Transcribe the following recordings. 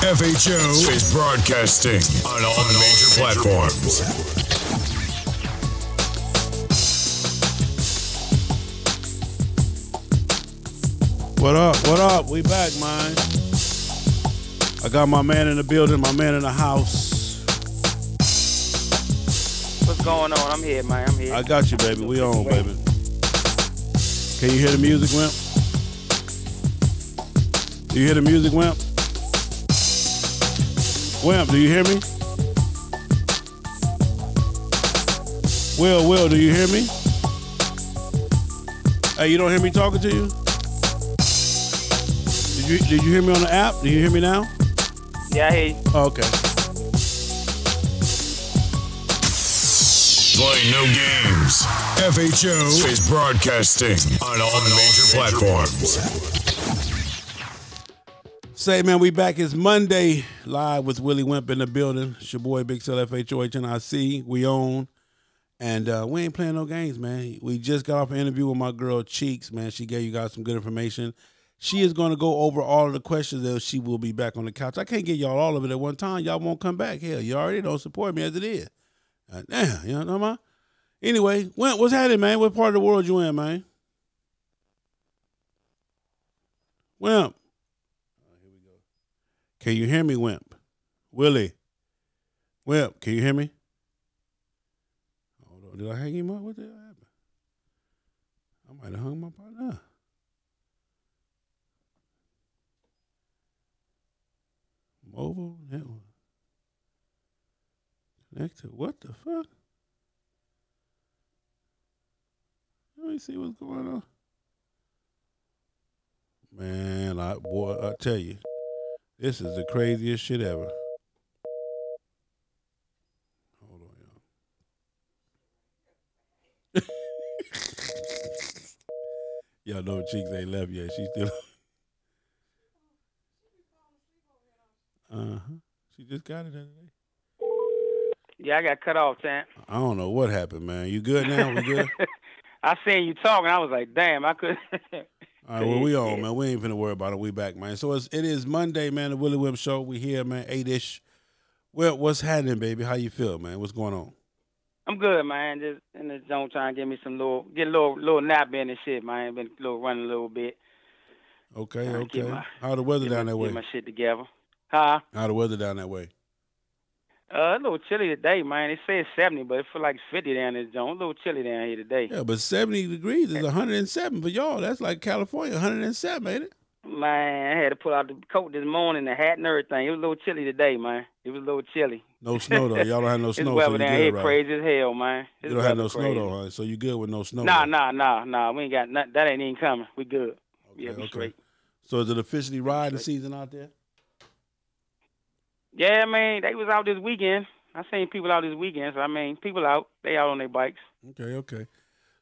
FHO is broadcasting on all major platforms. What up? What up? We back, man. I got my man in the building, my man in the house. What's going on? I'm here, man. I'm here. I got you, baby. We on, baby. Can you hear the music, Wimp? Do you hear the music, Wimp? Wimp, do you hear me? Will, do you hear me? Hey, you don't hear me talking to you? Did you hear me on the app? Do you hear me now? Yeah, I hear you. Oh, okay. Playing no games. FHO is broadcasting on all major platforms. Say, man, we back. It's Monday, live with Willie Wimp in the building. It's your boy, Big Cell, FHO, HNIC. We own. And we ain't playing no games, man. We just got off an interview with my girl, Cheeks, man. She gave you guys some good information. She is going to go over all of the questions that she will be back on the couch. I can't get y'all all of it at one time. Y'all won't come back. Hell, you already don't support me as it is. Damn, you know what I'm talking about? Anyway, what's happening, man? What part of the world you in, man? Wimp. Here we go. Can you hear me, Wimp? Willie. Wimp, can you hear me? Hold on. Did I hang him up? What the hell happened? I might have hung him up right now. Mobile network. Connected. What the fuck? Let me see what's going on. Man, I tell you, this is the craziest shit ever. Hold on, y'all. Y'all know Cheeks ain't left yet. She's still. She just got it the other day. Yeah, I got cut off, Sam. I don't know what happened, man. You good now? We good? I seen you talking. I was like, damn, I couldn't. All right, well, we on, man. We ain't finna worry about it. We back, man. So it is Monday, man, the Willie Wimp Show. We here, man, 8-ish. Well, what's happening, baby? How you feel, man? What's going on? I'm good, man. Just in the zone trying to get me some little nap in and shit, man. Been running a little bit. Okay. How the weather down that way? Get my shit together. Huh? How the weather down that way? A little chilly today, man. It says 70, but it feel like it's 50 down this zone. A little chilly down here today. Yeah, but 70 degrees is 107 for y'all. That's like California, 107, ain't it? Man, I had to pull out the coat this morning, the hat and everything. It was a little chilly today, man. It was a little chilly. No snow, though. Y'all don't have no snow, This so weather you down good, here right? crazy as hell, man. You don't have no snow, though, huh? So you good with no snow? Nah. We ain't got nothing. That ain't even coming. We good. Okay, We straight. So is it officially riding season out there? Yeah, man, they was out this weekend. I seen people out this weekend. So, I mean, people out. They out on their bikes. Okay.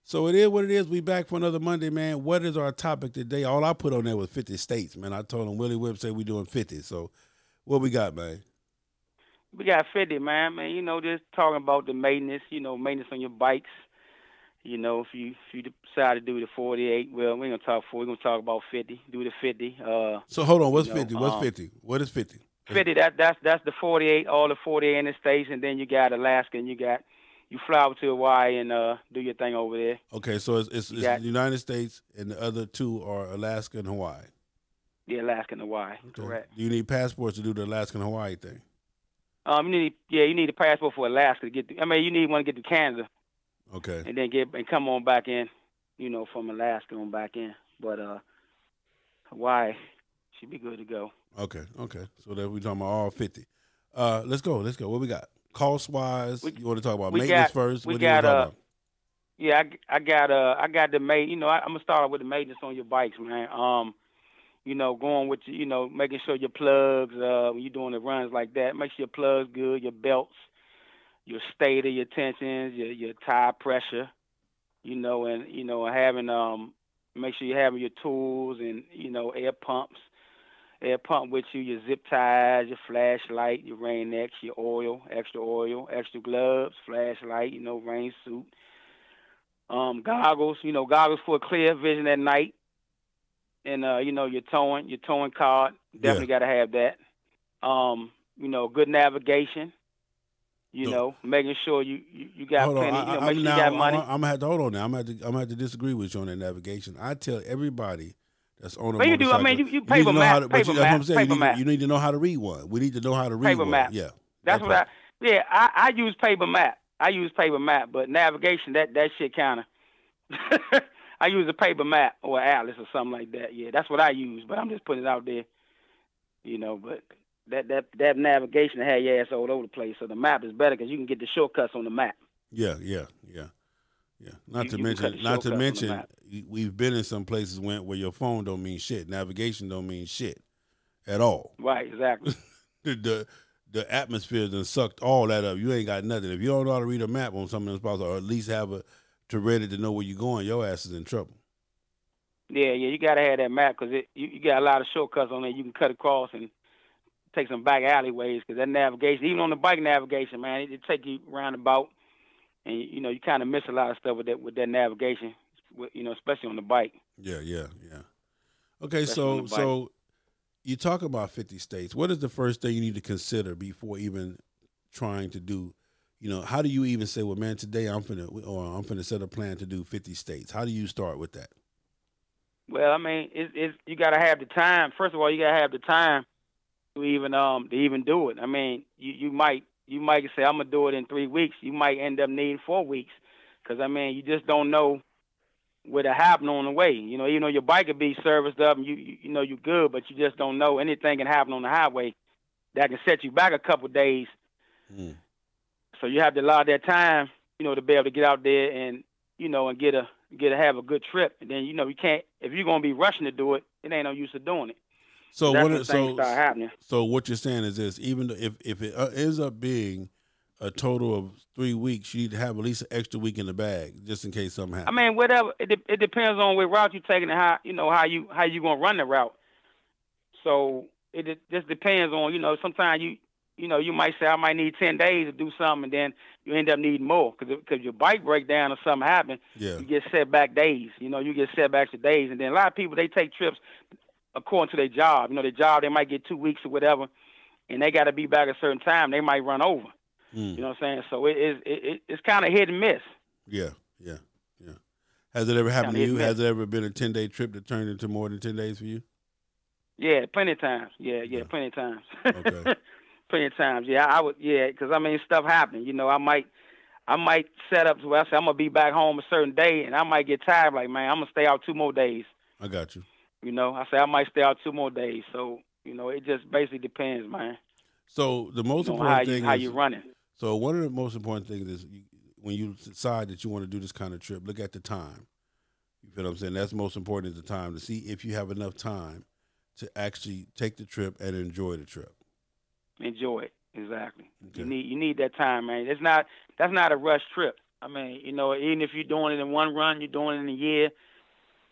So it is what it is. We back for another Monday, man. What is our topic today? All I put on there was 50 states, man. I told him Willie Wimp said we doing 50. So what we got, man? We got 50, man. You know, just talking about the maintenance, maintenance on your bikes. You know, if you decide to do the 48, well, we ain't going to talk 40. We're going to talk about 50. Do the 50. So hold on. What's 50? What's 50? What is 50? 50, that's the 48, all the 48 in the States, and then you got Alaska, and you fly over to Hawaii and do your thing over there. Okay, so it's the United States, and the other two are Alaska and Hawaii. Yeah, Alaska and Hawaii, okay. Correct. Do you need passports to do the Alaska and Hawaii thing? You need a passport for Alaska to get. You need one to get to Canada. Okay. And then come on back in, from Alaska on back in. But Hawaii should be good to go. Okay. So that we talking about all 50. Let's go. What we got? Cost wise, you want to talk about maintenance first? What do you want to talk about? Yeah, I got the I'm gonna start off with the maintenance on your bikes, man. Going with making sure your plugs when you're doing the runs like that, make sure your plugs good, your belts, your stator, your tensions, your tire pressure, and having make sure you're having your tools and air pump with you, your zip ties, your flashlight, your rain X, your oil, extra gloves, flashlight, rain suit, goggles, goggles for clear vision at night, and your towing card, definitely got to have that. Good navigation. Making sure you got hold plenty. on. Make sure you got money. I'm gonna have to hold on now. I'm gonna have to disagree with you on that navigation. I tell everybody that's on a But you do. motorcycle. I mean, you need paper to know how map. to. Paper That's what I'm map. saying. Paper map. You need to know how to read one. We need to know how to read Paper one. map. Yeah. That's what I. Yeah, I use paper map. But navigation that shit kind of. I use a paper map or atlas or something like that. Yeah, that's what I use. But I'm just putting it out there. But that navigation had your ass all over the place. So the map is better because you can get the shortcuts on the map. Yeah. Not to mention, we've been in some places where your phone don't mean shit. Navigation don't mean shit at all. Right, exactly. The atmosphere done sucked all that up. You ain't got nothing. If you don't know how to read a map on some of those spots, or at least have to read it to know where you're going, your ass is in trouble. Yeah, you gotta have that map because you got a lot of shortcuts on there. You can cut across and take some back alleyways because that navigation, even on the bike navigation, man, it take you roundabout, and you kind of miss a lot of stuff with that navigation, especially on the bike. Yeah. Okay, so you talk about 50 states. What is the first thing you need to consider before even trying to do? How do you even say, well, man, today I'm finna set a plan to do 50 states? How do you start with that? Well, I mean, it's you got to have the time. First of all, you got to have the time to even do it. I mean, you might say I'm gonna do it in 3 weeks. You might end up needing 4 weeks because I mean, you just don't know what'll happen on the way. Even though your bike could be serviced up and you good, but you just don't know anything can happen on the highway that can set you back a couple of days. So you have to allow that time, to be able to get out there and and have a good trip. And then you can't, if you're gonna be rushing to do it, it ain't no use of doing it. So things start happening. So what you're saying is this: even if it ends up being a total of 3 weeks, you need to have at least an extra week in the bag just in case something happens. I mean, whatever. It depends on what route you're taking and how you gonna run the route. So it just depends on sometimes you might say I might need 10 days to do something, and then you end up needing more because your bike break down or something happen. Yeah. You get set back days. You get set back to days, and then a lot of people they take trips according to their job. Their job they might get 2 weeks or whatever, and they got to be back at a certain time. They might run over. You know what I'm saying? So it's kind of hit and miss. Yeah. Has it ever happened to you? Has it ever been a 10-day trip that turned into more than 10 days for you? Yeah, plenty of times. Yeah, plenty of times. Okay. Plenty of times. Yeah, I would. Yeah, because I mean stuff happened. I might set up to where I say I'm gonna be back home a certain day, and I might get tired. Like, man, I'm gonna stay out 2 more days. I got you. I say I might stay out 2 more days. So it just basically depends, man. So the most important thing how is you running. So one of the most important things is when you decide that you want to do this kind of trip, look at the time. You feel what I'm saying? That's most important is the time to see if you have enough time to actually take the trip and enjoy the trip. Enjoy it, exactly. Okay. You need that time, man. That's not a rush trip. I mean, even if you're doing it in one run, you're doing it in a year.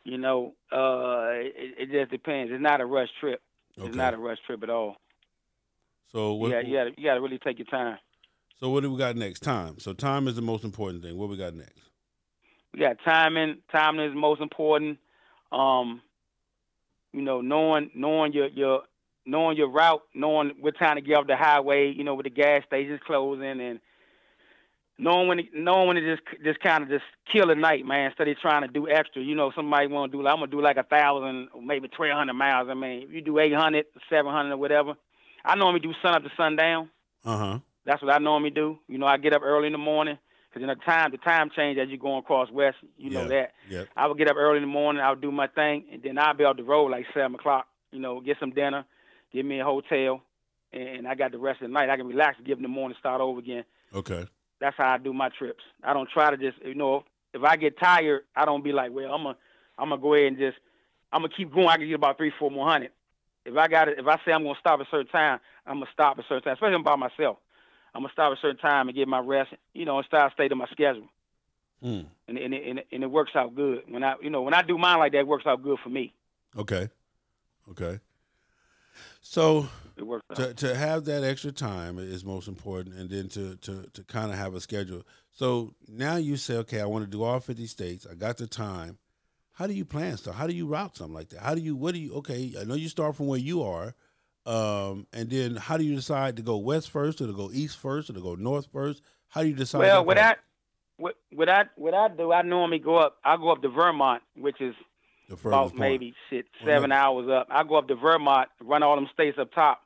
It just depends. It's not a rush trip. Okay. It's not a rush trip at all. So you got to really take your time. So what do we got next? Time. So time is the most important thing. What we got next? We got timing. Timing is most important. Knowing your route, knowing what time to get off the highway. With the gas stations closing, and knowing when to just kind of just kill a night, man. Instead of trying to do extra. Somebody want to do I'm gonna do like 1,000 or maybe 1,200 miles. I mean, if you do 800, 700 or whatever. I normally do sun up to sundown. That's what I normally do. I get up early in the morning because the time change as you're going across west. Know that. Yep. I would get up early in the morning. I would do my thing, and then I'll be off the road like 7 o'clock. Get some dinner, get me a hotel, and I got the rest of the night. I can relax and get in the morning, start over again. Okay. That's how I do my trips. I don't try to just, if I get tired, I don't be like, well, I'm gonna go ahead and just, I'm gonna keep going. I can get about 300-400 more. If I say I'm gonna stop at a certain time, I'm gonna stop at a certain time. Especially if I'm by myself. I'm gonna stop at a certain time and get my rest, and stay to my schedule. And it works out good. When I do mine like that, it works out good for me. Okay. So it works out. To have that extra time is most important, and then to kind of have a schedule. So now you say, okay, I want to do all 50 states. I got the time. How do you plan stuff? How do you route something like that? Okay, I know you start from where you are. And then how do you decide to go west first, or to go east first, or to go north first? How do you decide? Well, what I do, I normally go up. I go up to Vermont, which is about maybe 7 hours up. I go up to Vermont, run all them states up top,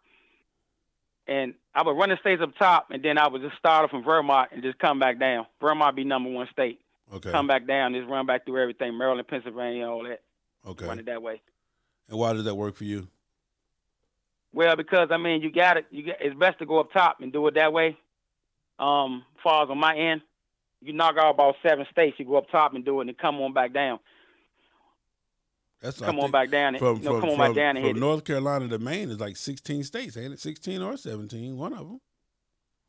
and I would run the states up top, and then I would just start off from Vermont and just come back down. Vermont be number one state. Okay. Come back down, just run back through everything, Maryland, Pennsylvania, all that. Okay. Run it that way. And why does that work for you? Well, because you got it. It's best to go up top and do it that way. Far as on my end, you knock out about 7 states. You go up top and do it, and then come on back down. Come on back down and hit it. North Carolina to Maine is like 16 states, ain't it? 16 or 17, one of them.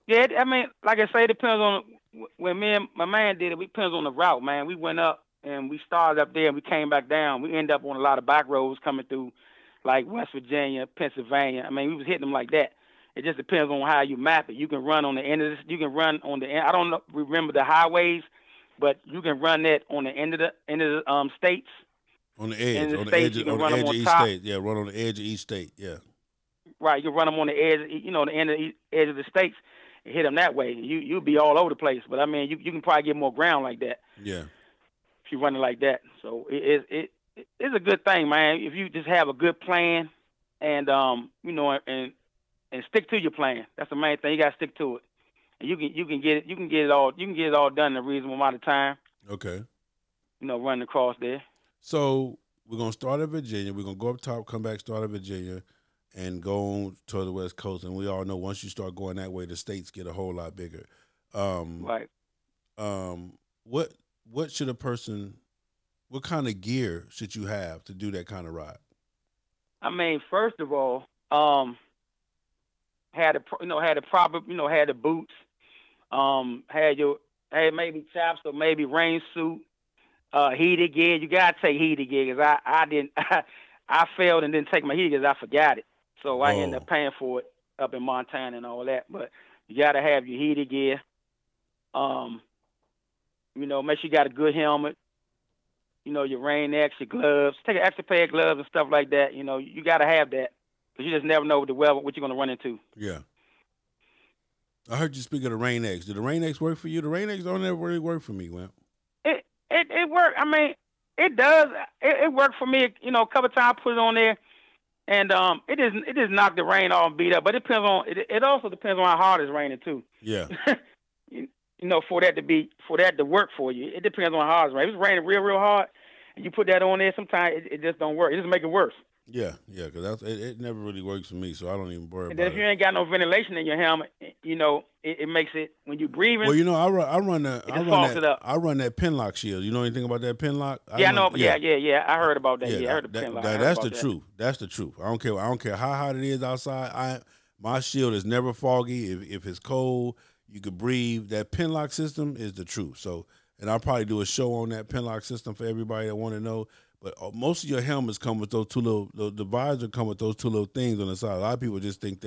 Yeah, like I say, it depends on when me and my man did it. It depends on the route, man. We went up and we started up there and we came back down. We ended up on a lot of back roads coming through, like West Virginia, Pennsylvania. We was hitting them like that. It just depends on how you map it. You can run on the end of this. You can run on the end. I don't remember the highways, but you can run that on the end of the states. On the edge, on the edge of each state. Yeah, run on the edge of each state. Yeah. Right, you can run them on the edge, the end of the edge of the states, and hit them that way. You'll be all over the place. But you can probably get more ground like that. Yeah. If you run it like that, so it's a good thing, man. If you just have a good plan, and and stick to your plan. That's the main thing. You gotta stick to it, and you can get it all done in a reasonable amount of time. Okay. Running across there. So we're going to start at Virginia. We're going to go up top, come back, start at Virginia, and go on to the West Coast. And we all know once you start going that way, the states get a whole lot bigger. Right. What should a person, what kind of gear should you have to do that kind of ride? First of all, had the boots, had maybe chaps or maybe rain suit. Heated gear, you gotta take heated gear because I failed and didn't take my heated gear because I forgot it. So I ended up paying for it up in Montana and all that. But you gotta have your heated gear. Make sure you got a good helmet. Your rain X, your gloves. Take an extra pair of gloves and stuff like that. You gotta have that because you just never know what you're gonna run into. Yeah. I heard you speak of the rain X. Did the rain X work for you? The rain X don't ever really work for me, Wimp. It worked. It does. It worked for me. A couple of times I put it on there, and it just knocked the rain off and beat up. But it depends on. It also depends on how hard it's raining too. Yeah. For that to work for you, it depends on how hard it's raining. If it's raining real hard, and you put that on there, sometimes it just don't work. It just make it worse. Yeah, because it never really works for me, so I don't even worry about it. And then if you ain't got no ventilation in your helmet, it makes it when you breathing. Well, I run that Pinlock shield. You know anything about that Pinlock? Yeah, I know. Yeah. I heard about that. Yeah, I heard the Pinlock. That's the truth. That's the truth. I don't care how hot it is outside. My shield is never foggy. If it's cold, you could breathe. That Pinlock system is the truth. So, and I'll probably do a show on that Pinlock system for everybody that want to know. But most of your helmets come with those two little, the visor come with those two little things on the side. A lot of people just think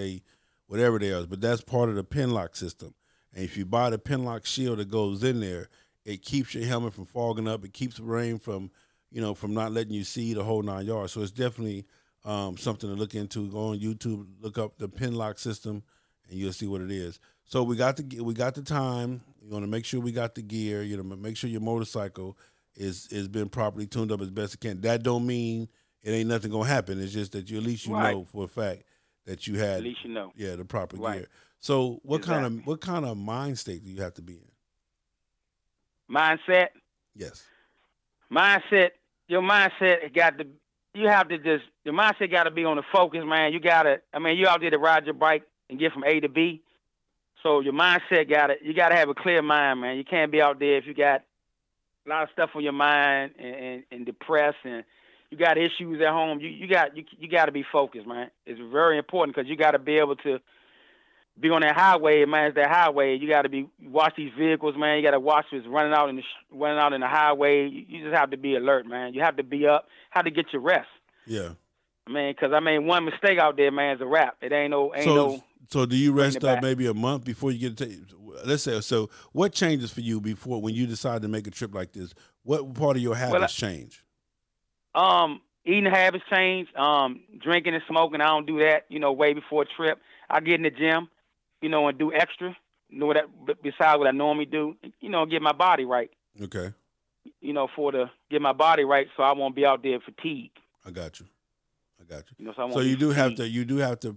whatever they are, but that's part of the Pinlock system. And if you buy the Pinlock shield that goes in there, it keeps your helmet from fogging up. It keeps the rain from not letting you see the whole 9 yards. So it's definitely something to look into. Go on YouTube, look up the Pinlock system, and you'll see what it is. So we got the time. You want to make sure we got the gear. Make sure your motorcycle is been properly tuned up as best it can. That don't mean it ain't nothing gonna happen. It's just that at least you know for a fact that you had the proper gear. So what kind of mind state do you have to be in? Mindset? Yes. Mindset. Your mindset your mindset got to be on the focus, man. You out there to ride your bike and get from A to B. So your mindset you got to have a clear mind, man. You can't be out there if you got a lot of stuff on your mind and depressed and you got issues at home. You got to be focused, man. It's very important because you got to be able to be on that highway, man. It's that highway. You got to watch these vehicles, man. You got to watch what's running out in the highway. You just have to be alert, man. You have to be up. Have to get your rest. Yeah. Because one mistake out there, man, is a wrap. It ain't no. So do you rest up maybe a month before you get to? Let's say. So what changes for you when you decide to make a trip like this? What part of your habits change? eating habits change. Drinking and smoking, I don't do that. Way before a trip. I get in the gym, and do extra. Besides what I normally do. Get my body right. Okay. Get my body right, so I won't be out there fatigued. I got you. So you do have to,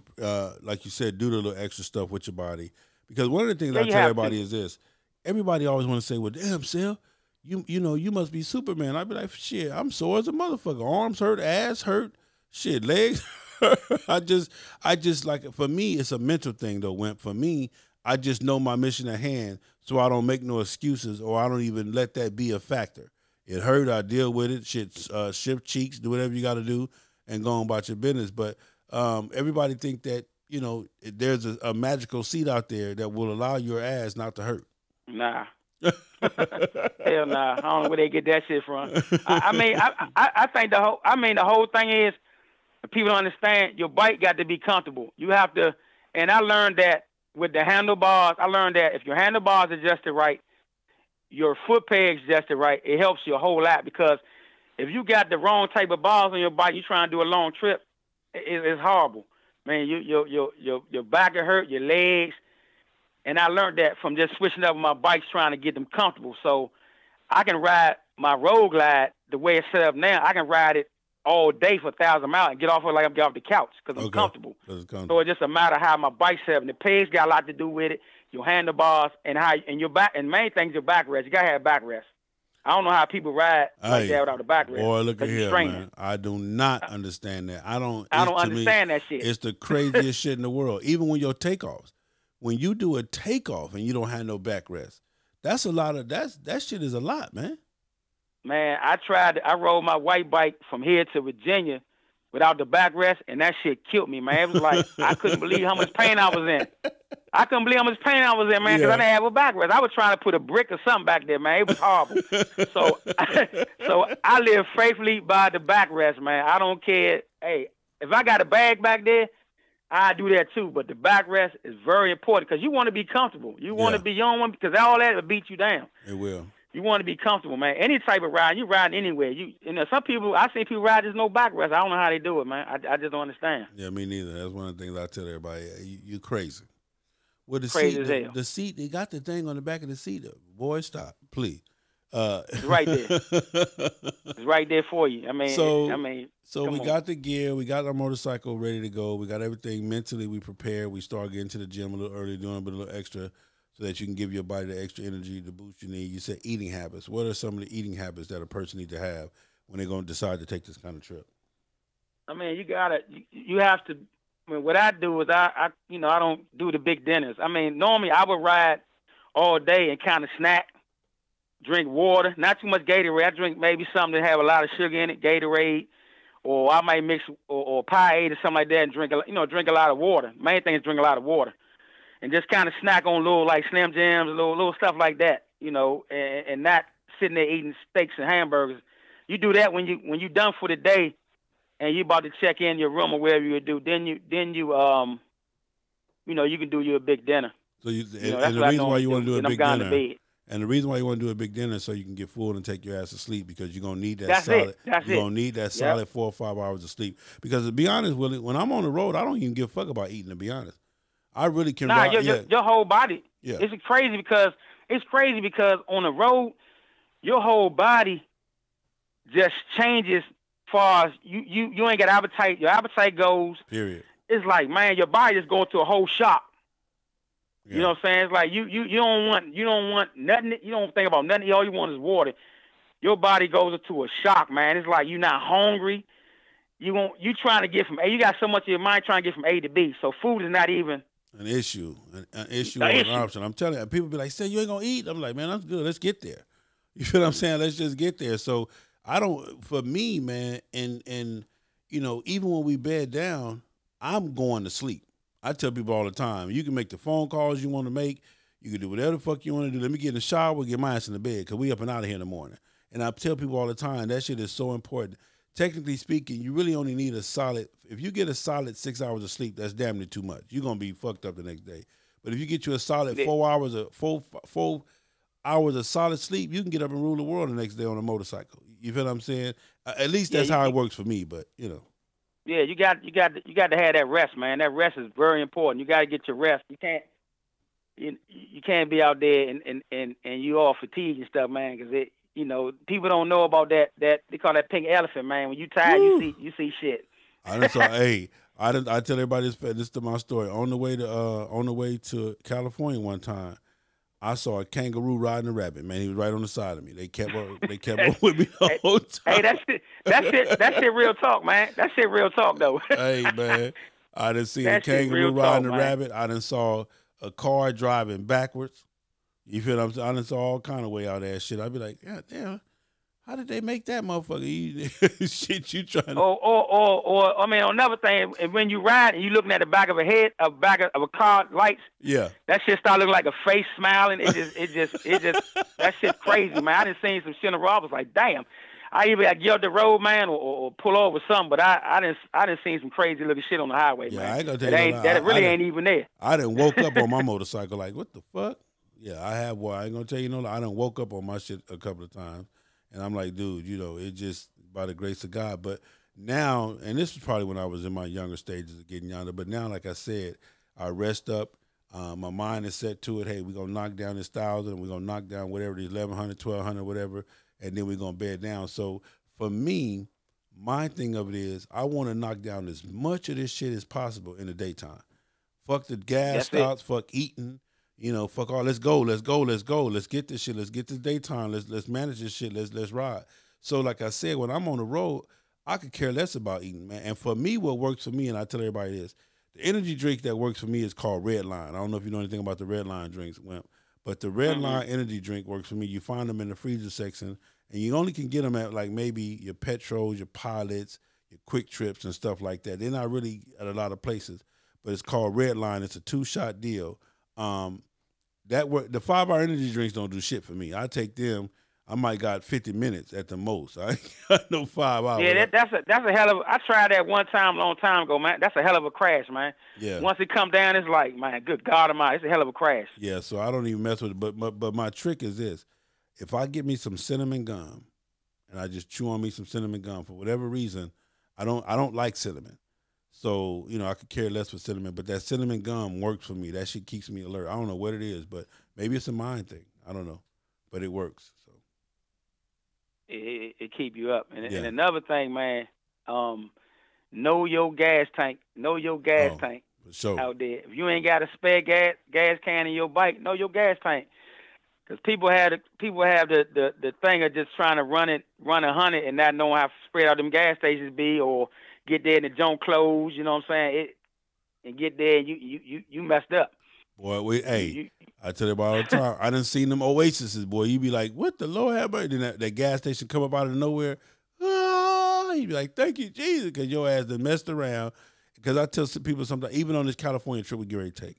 like you said, do the little extra stuff with your body. Because one of the things I tell everybody is this: everybody always want to say, "Well, damn, Sil, you must be Superman." I'd be like, "Shit, I'm sore as a motherfucker. Arms hurt, ass hurt, shit, legs." I just like, for me, it's a mental thing though. Wimp. For me, I just know my mission at hand, so I don't make no excuses, or I don't even let that be a factor. It hurt, I deal with it. Shit, shift cheeks, do whatever you got to do, and go on about your business. But everybody think that there's a magical seat out there that will allow your ass not to hurt. Nah. Hell nah. I don't know where they get that shit from. I think the whole thing is, people don't understand, your bike got to be comfortable. You have to, and I learned that with the handlebars. I learned that if your handlebars adjusted right, your foot pegs adjusted right, it helps you a whole lot. Because if you got the wrong type of bars on your bike, you trying to do a long trip, it's horrible. Man, your back will hurt, your legs. And I learned that from just switching up my bikes, trying to get them comfortable. So I can ride my Road Glide the way it's set up now. I can ride it all day for 1,000 miles and get off it like I'm getting off the couch because I'm comfortable. So it's just a matter of how my bike's set up. And the pegs got a lot to do with it. Your handlebars and your back, and main thing is your backrest. You gotta have backrest. I don't know how people ride like that without a backrest. Boy, look at here, man. I do not understand that. I don't understand that shit. It's the craziest shit in the world. Even when your takeoffs, when you do a takeoff and you don't have no backrest, that's a lot of that shit is a lot, man. Man, I rode my white bike from here to Virginia without the backrest, and that shit killed me, man. It was like I couldn't believe how much pain I was in. man, because I didn't have a backrest. I was trying to put a brick or something back there, man. It was horrible. so I live faithfully by the backrest, man. I don't care. Hey, if I got a bag back there, I do that too. But the backrest is very important because you want to be comfortable. You want to be on one because all that will beat you down. It will. You want to be comfortable, man. Any type of ride, you riding anywhere. Some people, I see people ride, there's no backrest. I don't know how they do it, man. I just don't understand. Yeah, me neither. That's one of the things I tell everybody. You crazy. With the crazy seat, as hell. The seat, they got the thing on the back of the seat. Boy, stop, please. It's right there. It's right there for you. So we got the gear, we got our motorcycle ready to go, we got everything mentally. We prepared. We start getting to the gym a little early, doing a little extra, so that you can give your body the extra energy, the boost you need. You said eating habits. What are some of the eating habits that a person needs to have when they're going to decide to take this kind of trip? You have to. What I do is I don't do the big dinners. Normally I would ride all day and kind of snack, drink water, not too much Gatorade. I drink maybe something that have a lot of sugar in it, Gatorade, or I might mix or Pie or something like that and drink a lot of water. Main thing is drink a lot of water, and just kind of snack on little like Slim Jims, little stuff like that, and not sitting there eating steaks and hamburgers. You do that when you done for the day, and you about to check in your room or wherever you do. Then you can do your big dinner. So and the reason why you want to do a big dinner. And the reason why you want to do a big dinner is so you can get full and take your ass to sleep, because you're gonna need that You're gonna need that solid 4 or 5 hours of sleep. Because to be honest, Willie, when I'm on the road, I don't even give a fuck about eating. To be honest, I really can. Your whole body. Yeah. It's crazy because on the road, your whole body just changes. Far as you ain't got appetite. Your appetite goes. Period. It's like, man, your body is going to a whole shock. Yeah. You know what I'm saying? It's like you don't want nothing. You don't think about nothing. All you want is water. Your body goes into a shock, man. It's like you're not hungry. You trying to get from A. You got so much in your mind trying to get from A to B. So food is not even an issue. An issue or an option. I'm telling you, people be like, "Say you ain't gonna eat." I'm like, man, that's good. Let's get there. You feel what I'm saying? Let's just get there. So for me, man, and even when we bed down, I'm going to sleep. I tell people all the time, you can make the phone calls you want to make. You can do whatever the fuck you want to do. Let me get in the shower, get my ass in the bed, because we up and out of here in the morning. And I tell people all the time, that shit is so important. Technically speaking, you really only need if you get a solid 6 hours of sleep, that's damn near too much. You're going to be fucked up the next day. But if you get you a solid 4 hours of solid sleep, you can get up and rule the world the next day on a motorcycle. You feel what I'm saying? At least that's how it works for me. But Yeah, you got to have that rest, man. That rest is very important. You got to get your rest. You can't be out there and you all fatigued and stuff, man, because people don't know about that they call that pink elephant, man. When you tired, you see shit. I tell everybody this to my story. On the way to California one time, I saw a kangaroo riding a rabbit. Man, he was right on the side of me. They kept up with me the whole time. Hey, that shit real talk, man. That shit real talk though. Hey man, I done seen a kangaroo riding a rabbit. I done saw a car driving backwards. You feel what I'm saying? I done saw all kind of way out of that shit. I'd be like, God damn, how did they make that motherfucker? Shit, you trying to? Or I mean, another thing, and when you ride and you looking at the back of a car lights, yeah, that shit start looking like a face smiling. It just that shit's crazy, man. I done seen some shit in the road. I was like, damn. I either get up the road, man, or pull over something. But I done seen some crazy looking shit on the highway, man. I ain't gonna tell you that really ain't even there. I done woke up on my motorcycle like, what the fuck? Yeah, I have. Well, I ain't gonna tell you I done woke up on my shit a couple of times, and I'm like, dude, it just by the grace of God. But now, and this was probably when I was in my younger stages of getting younger. But now, like I said, I rest up. My mind is set to it. Hey, we're gonna knock down this 1,000. We're gonna knock down whatever it is, 1,100, 1,200, whatever. And then we're going to bed down. So for me, my thing of it is I want to knock down as much of this shit as possible in the daytime. Fuck the gas stops, fuck eating, fuck all. Let's go. Let's get this shit. Let's get this daytime. Let's manage this shit. Let's ride. So like I said, when I'm on the road, I could care less about eating, man. And for me, what works for me, and I tell everybody this, the energy drink that works for me is called Red Line. I don't know if you know anything about the Red Line drinks, Wimp. But the Red Line energy drink works for me. You find them in the freezer section, and you only can get them at like maybe your Petros, your Pilots, your Quick Trips, and stuff like that. They're not really at a lot of places, but it's called Red Line. It's a 2-shot deal. The 5-hour energy drinks don't do shit for me. I take them. I might got 50 minutes at the most. I got no 5 hours. Yeah, that's a hell of. I tried that one time a long time ago, man. That's a hell of a crash, man. Yeah. Once it come down, it's like, man, good God Almighty, it's a hell of a crash. Yeah, so I don't even mess with it. But my trick is this: if I get me some cinnamon gum, and I just chew on me some cinnamon gum for whatever reason, I don't like cinnamon. So I could care less for cinnamon, but that cinnamon gum works for me. That shit keeps me alert. I don't know what it is, but maybe it's a mind thing. I don't know, but it works. So. It keep you up. And another thing, man, know your gas tank. Know your gas tank out there. If you ain't got a spare gas can in your bike, know your gas tank. Because people have the thing of just trying to run 100 and not knowing how spread out them gas stations be, or get there and the junk close. You know what I'm saying? And get there and you messed up. Boy, I tell you about all the time. I done seen them oases, boy. You be like, what the Lord have mercy? Then that gas station come up out of nowhere. You be like, thank you, Jesus, because your ass done messed around. Because I tell people sometimes, even on this California trip we get ready to take,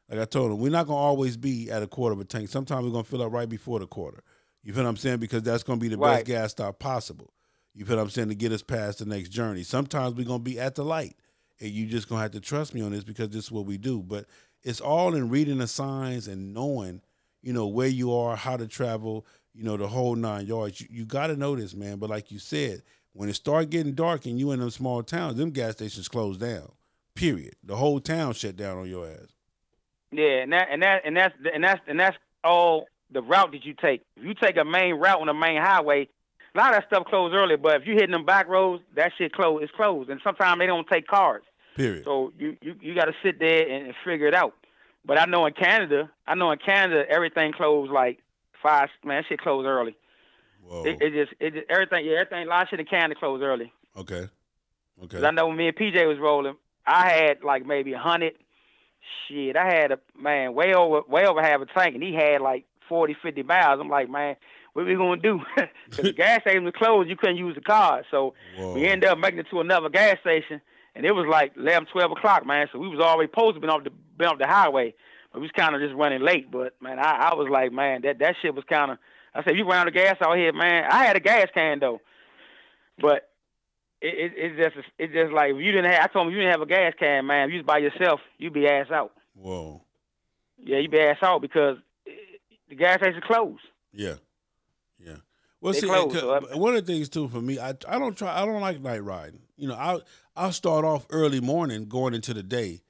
like I told them, we're not going to always be at a quarter of a tank. Sometimes we're going to fill up right before the quarter. You feel what I'm saying? Because that's going to be the best gas stop possible. You feel what I'm saying? To get us past the next journey. Sometimes we're going to be at the light. And you just going to have to trust me on this because this is what we do. But it's all in reading the signs and knowing, where you are, how to travel, the whole 9 yards. You got to know this, man. But like you said, when it start getting dark and you in them small towns, them gas stations close down. Period. The whole town shut down on your ass. Yeah, and that's all the route that you take. If you take a main route on a main highway, a lot of that stuff closed early. But if you hitting them back roads, that shit it's closed. And sometimes they don't take cars. Period. So you got to sit there and figure it out. But I know in Canada, everything closed like 5. Man, that shit closed early. Whoa. It just everything. A lot of shit in Canada closed early. Okay. 'Cause I know when me and PJ was rolling, I had like maybe 100. Shit, I had way over half a tank, and he had like 40, 50 miles. I'm like, man, what we gonna do? Because the gas station was closed, you couldn't use the car. So we ended up making it to another gas station. And it was like 11, 12 o'clock, man. So we was already supposed to been off the highway. But we was kind of just running late. But, man, I was like, man, that shit was kind of – I said, you ran out of gas out here, man. I had a gas can, though. But it's just like if you didn't have – I told him, if you didn't have a gas can, man, if you was by yourself, you'd be ass out. Whoa. Yeah, you'd be ass out because the gas station closed. Yeah. Yeah. Well, They see, closed. So one of the things too for me, I don't like night riding. You know, I'll start off early morning going into the day,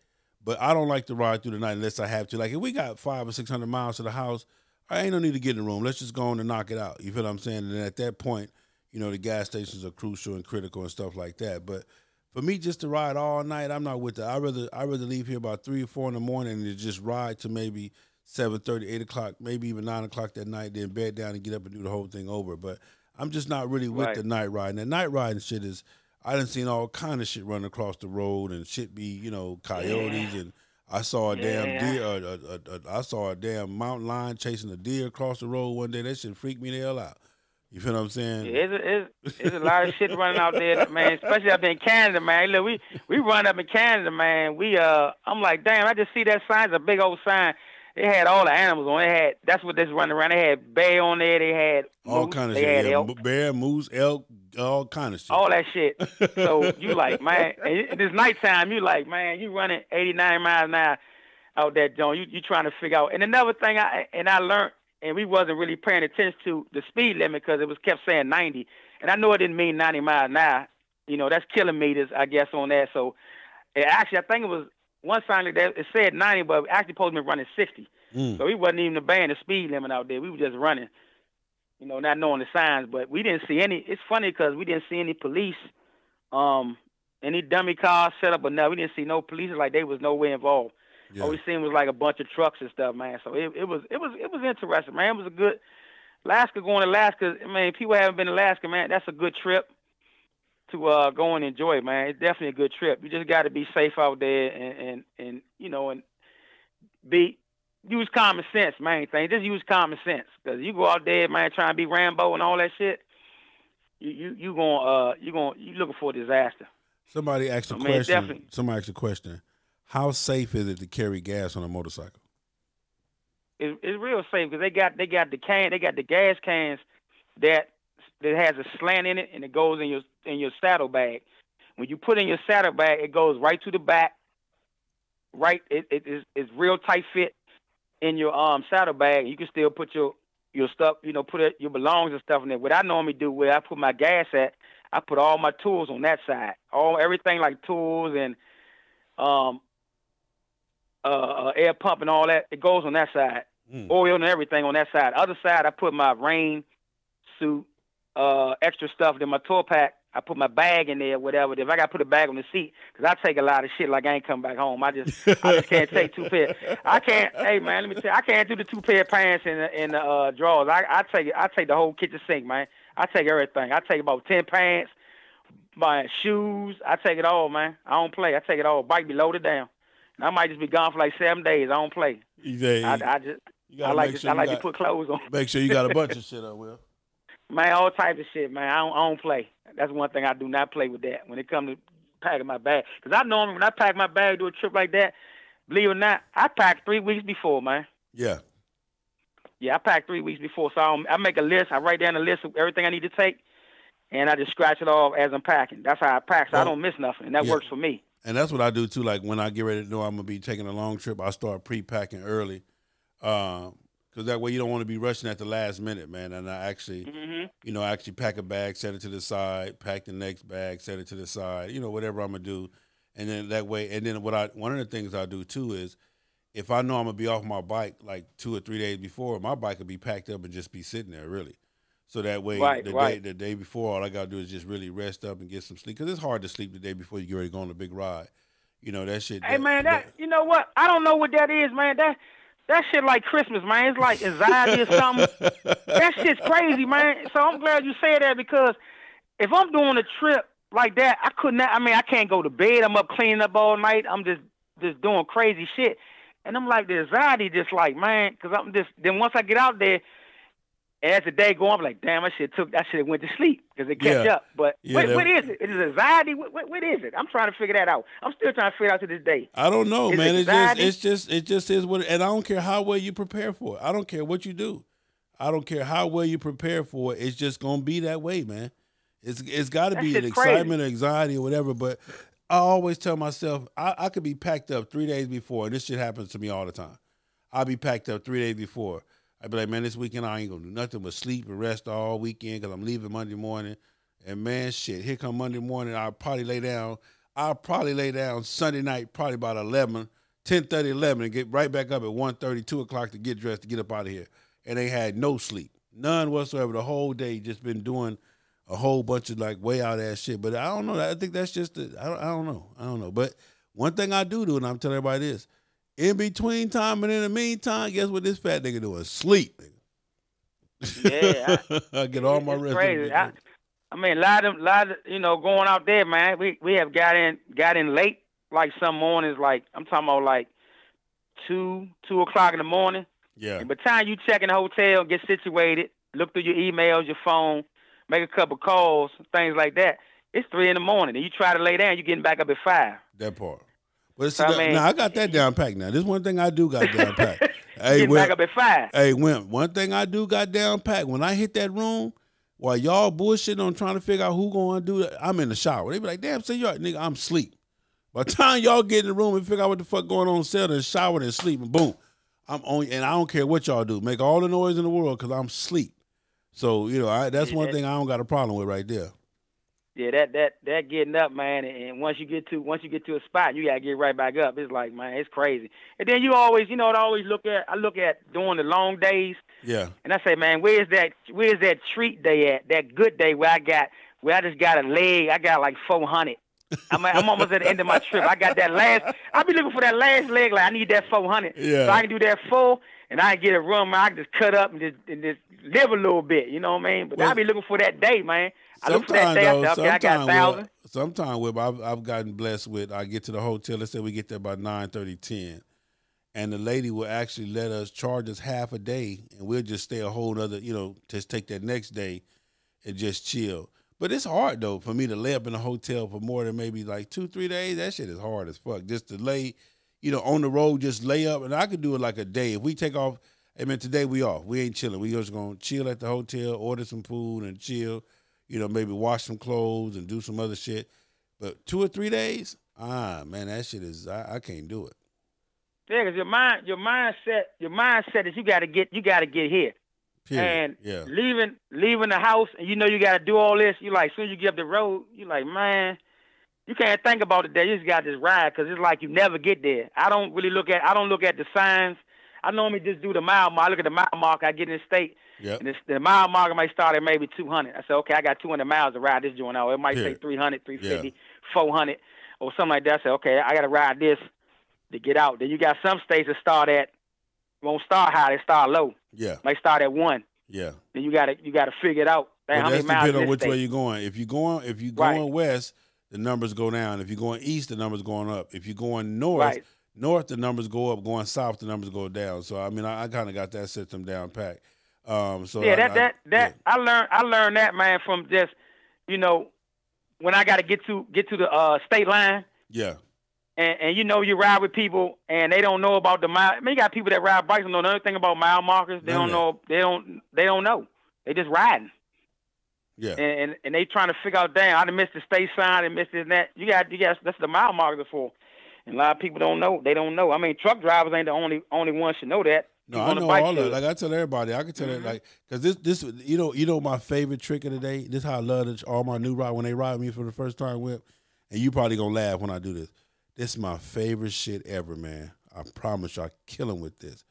but I don't like to ride through the night unless I have to. Like if we got 500 or 600 miles to the house, I ain't no need to get in the room. Let's just go on and knock it out. You feel what I'm saying? And then at that point, you know, the gas stations are crucial and critical and stuff like that. But for me, just to ride all night, I'm not with that. I rather leave here about 3 or 4 in the morning and just ride to maybe 7:30, 8 o'clock, maybe even 9 o'clock that night, then bed down and get up and do the whole thing over. But I'm just not really with the night riding. The night riding shit is, I done seen all kind of shit running across the road and shit be, you know, coyotes and I saw a damn deer, I saw a damn mountain lion chasing a deer across the road one day. That shit freaked me the hell out. You feel what I'm saying? Yeah, it's a lot of shit running out there, man. Especially up in Canada, man. Look, we run up in Canada, man. I'm like, damn, I just see that sign. It's a big old sign. They had all the animals on. That's what this running around. They had bear on there. They had all moose. kind of they shit. Had yeah, elk. Bear, moose, elk, all kind of shit. All that shit. So you like, man, and this nighttime, you like, man, you running 89 miles an hour out that joint. You trying to figure out. And another thing I learned, and we wasn't really paying attention to the speed limit because it was kept saying 90. And I know it didn't mean 90 miles an hour. You know, that's kilometers, I guess, on that. So actually, I think it was one sign like that. It said 90, but actually supposed to be running 60. So we wasn't even obeying the speed limit out there. We were just running, you know, not knowing the signs. But we didn't see any. It's funny because we didn't see any police, any dummy cars set up or nothing. We didn't see no police. Like they was nowhere involved. Yeah. All we seen was like a bunch of trucks and stuff, man. So it was interesting, man. It was a good Alaska. Going to Alaska, I mean, people haven't been to Alaska, man. That's a good trip to go and enjoy, man. It's definitely a good trip. You just got to be safe out there and you know and use common sense, main thing. Just use common sense because you go out there, man, trying to be Rambo and all that shit. You looking for a disaster. Somebody asked a question. Somebody asked a question. How safe is it to carry gas on a motorcycle? It's real safe because they got the gas cans that has a slant in it and it goes in your saddlebag. When you put in your saddlebag, it goes right to the back. Right, it's real tight fit in your saddlebag. You can still put your stuff, you know, your belongings and stuff in there. What I normally do, where I put my gas at, I put all my tools on that side. Everything like tools and air pump and all that, it goes on that side. Oil and everything on that side. Other side, I put my rain suit, extra stuff. Then my tour pack, I put my bag in there, whatever. If I got to put a bag on the seat, because I take a lot of shit like I ain't come back home. I just can't take 2 pair. I can't. Hey man, let me tell you, I can't do the 2 pair of pants in the drawers. I take the whole kitchen sink, man. I take everything. I take about 10 pants, my shoes. I take it all, man. I don't play. I take it all. Bike be loaded down. And I might just be gone for like 7 days. I don't play. I like to put clothes on. Make sure you got a bunch of shit on, Will. Man, all types of shit, man. I don't play. That's one thing I do not play with that when it comes to packing my bag. Because I normally, when I pack my bag, do a trip like that, believe it or not, I pack 3 weeks before, man. Yeah. Yeah, I pack 3 weeks before. So I make a list. I write down a list of everything I need to take, and I just scratch it off as I'm packing. That's how I pack, so I don't miss nothing, and that works for me. And that's what I do, too. Like, when I get ready to know I'm going to be taking a long trip, I start pre-packing early. Because that way you don't want to be rushing at the last minute, man. And I actually, actually pack a bag, set it to the side, pack the next bag, set it to the side, whatever I'm going to do. And then that way, and then one of the things I do, too, is if I know I'm going to be off my bike like 2 or 3 days before, my bike will be packed up and just be sitting there, really. So that way, the day before, all I got to do is just really rest up and get some sleep. Because it's hard to sleep the day before you get ready to go on a big ride. That shit. Hey, man, you know what? I don't know what that is, man. That shit like Christmas, man. It's like anxiety or something. That shit's crazy, man. So I'm glad you said that because if I'm doing a trip like that, I can't go to bed. I'm up cleaning up all night. I'm just doing crazy shit. And I'm like, the anxiety just like, man, because then once I get out there, and as the day go on, I'm like, damn, I should have went to sleep because it kept up. But what is it? Is it anxiety? What is it? I'm trying to figure that out. I'm still trying to figure it out to this day. I don't know, man. It just is what. And I don't care how well you prepare for it. I don't care what you do. I don't care how well you prepare for it. It's just gonna be that way, man. It's got to be an excitement, or anxiety, or whatever. But I always tell myself I could be packed up 3 days before, and this shit happens to me all the time. I'll be packed up 3 days before. I'd be like, man, this weekend I ain't gonna do nothing but sleep and rest all weekend because I'm leaving Monday morning. And man, shit, here come Monday morning. I'll probably lay down Sunday night, probably about 10:30, 11, and get right back up at 1:30, 2 o'clock to get dressed to get up out of here. And they had no sleep, none whatsoever. The whole day just been doing a whole bunch of like way out ass shit. But I don't know. I think that's just I don't know. But one thing I do, and I'm telling everybody this, in between time and in the meantime, guess what this fat nigga doing? Sleep, nigga. Yeah, I get all my rest. Crazy. I mean, a lot of going out there, man. We have got in late, like some mornings, like I'm talking about like 2 o'clock in the morning. Yeah. And by the time you check in the hotel, get situated, look through your emails, your phone, make a couple calls, things like that, it's 3 in the morning. And you try to lay down, you're getting back up at 5. That part. But now I got that down packed now. This one thing I do got down packed. Hey, Wimp, back up at 5. Hey, Wimp, one thing I do got down packed. When I hit that room, while y'all bullshitting on trying to figure out who going to do that, I'm in the shower. They be like, damn, say you're nigga, I'm asleep. By the time y'all get in the room and figure out what the fuck going on, settle and shower and sleep, and boom, I'm on. And I don't care what y'all do. Make all the noise in the world because I'm asleep. So, that's one thing I don't got a problem with right there. Yeah, that getting up, man, and once you get to a spot, you gotta get right back up. It's like, man, it's crazy. And then you always, I always look at during the long days. Yeah. And I say, man, where's that treat day at? That good day where I just got a leg. I got like 400. I'm almost at the end of my trip. I got that last. I be looking for that last leg. Like I need that 400. Yeah. So I can do that full, and I can get a room where I can just cut up and just live a little bit. You know what I mean? But I be looking for that day, man. I look for that day. I got 1,000. Sometimes I've gotten blessed with. I get to the hotel. Let's say we get there about 9:30, 10, and the lady will actually let us charge us half a day, and we'll just stay a whole nother. Just take that next day and just chill. But it's hard though for me to lay up in a hotel for more than maybe like 2-3 days. That shit is hard as fuck. Just to lay, on the road, just lay up, and I could do it like a day. If we take off, hey man, today we off. We ain't chilling. We just gonna chill at the hotel, order some food, and chill. Maybe wash some clothes and do some other shit. But 2 or 3 days, man, that shit is I can't do it. Yeah, because your mindset is you gotta get here. Period. And leaving the house, and you got to do all this. You like, as soon as you get up the road, you like, man, you can't think about it there. You just got to just ride because it's like you never get there. I don't look at the signs. I normally just do the mile mark. I look at the mile mark. I get in the state. Yep. And the mile marker might start at maybe 200. I say, okay, I got 200 miles to ride this joint out. It might say 300, 350, 400, or something like that. I say, okay, I got to ride this to get out. Then you got some states that won't start high, they start low. Yeah. Might start at 1. Yeah. Then you got to figure it out. Well, how that's many miles depending on which state? way you're going. If you're going west, the numbers go down. If you're going east, the numbers going up. If you're going north, the numbers go up. Going south, the numbers go down. So I mean, I kind of got that system down packed. I learned that, man, from just when I got to get to the state line. Yeah. And you ride with people and they don't know about the mile. I mean, you got people that ride bikes and know nothing about mile markers. They don't know. They don't know. They just riding. Yeah. And they trying to figure out, damn, I done missed the state sign and missed this and that. You got that's the mile markers for. And a lot of people don't know. They don't know. I mean, truck drivers ain't the only ones should know that. No, I know all that. Like I tell everybody, I can tell that, like, because this my favorite trick of the day. This is how I love all my new ride when they ride me for the first time with, and you probably gonna laugh when I do this. This is my favorite shit ever, man. I promise you, I kill them with this.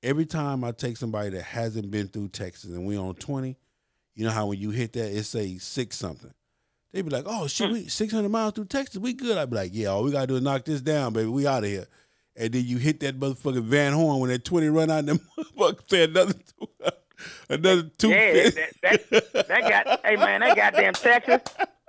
Every time I take somebody that hasn't been through Texas and we on 20, you know how when you hit that, it say 6 something. They be like, oh shit, we 600 miles through Texas, we good. I be like, yeah, all we gotta do is knock this down, baby. We out of here. And then you hit that motherfucking Van Horn when that 20 run out, and them motherfuckers say another 250. Yeah, that got, hey man, that goddamn Texas,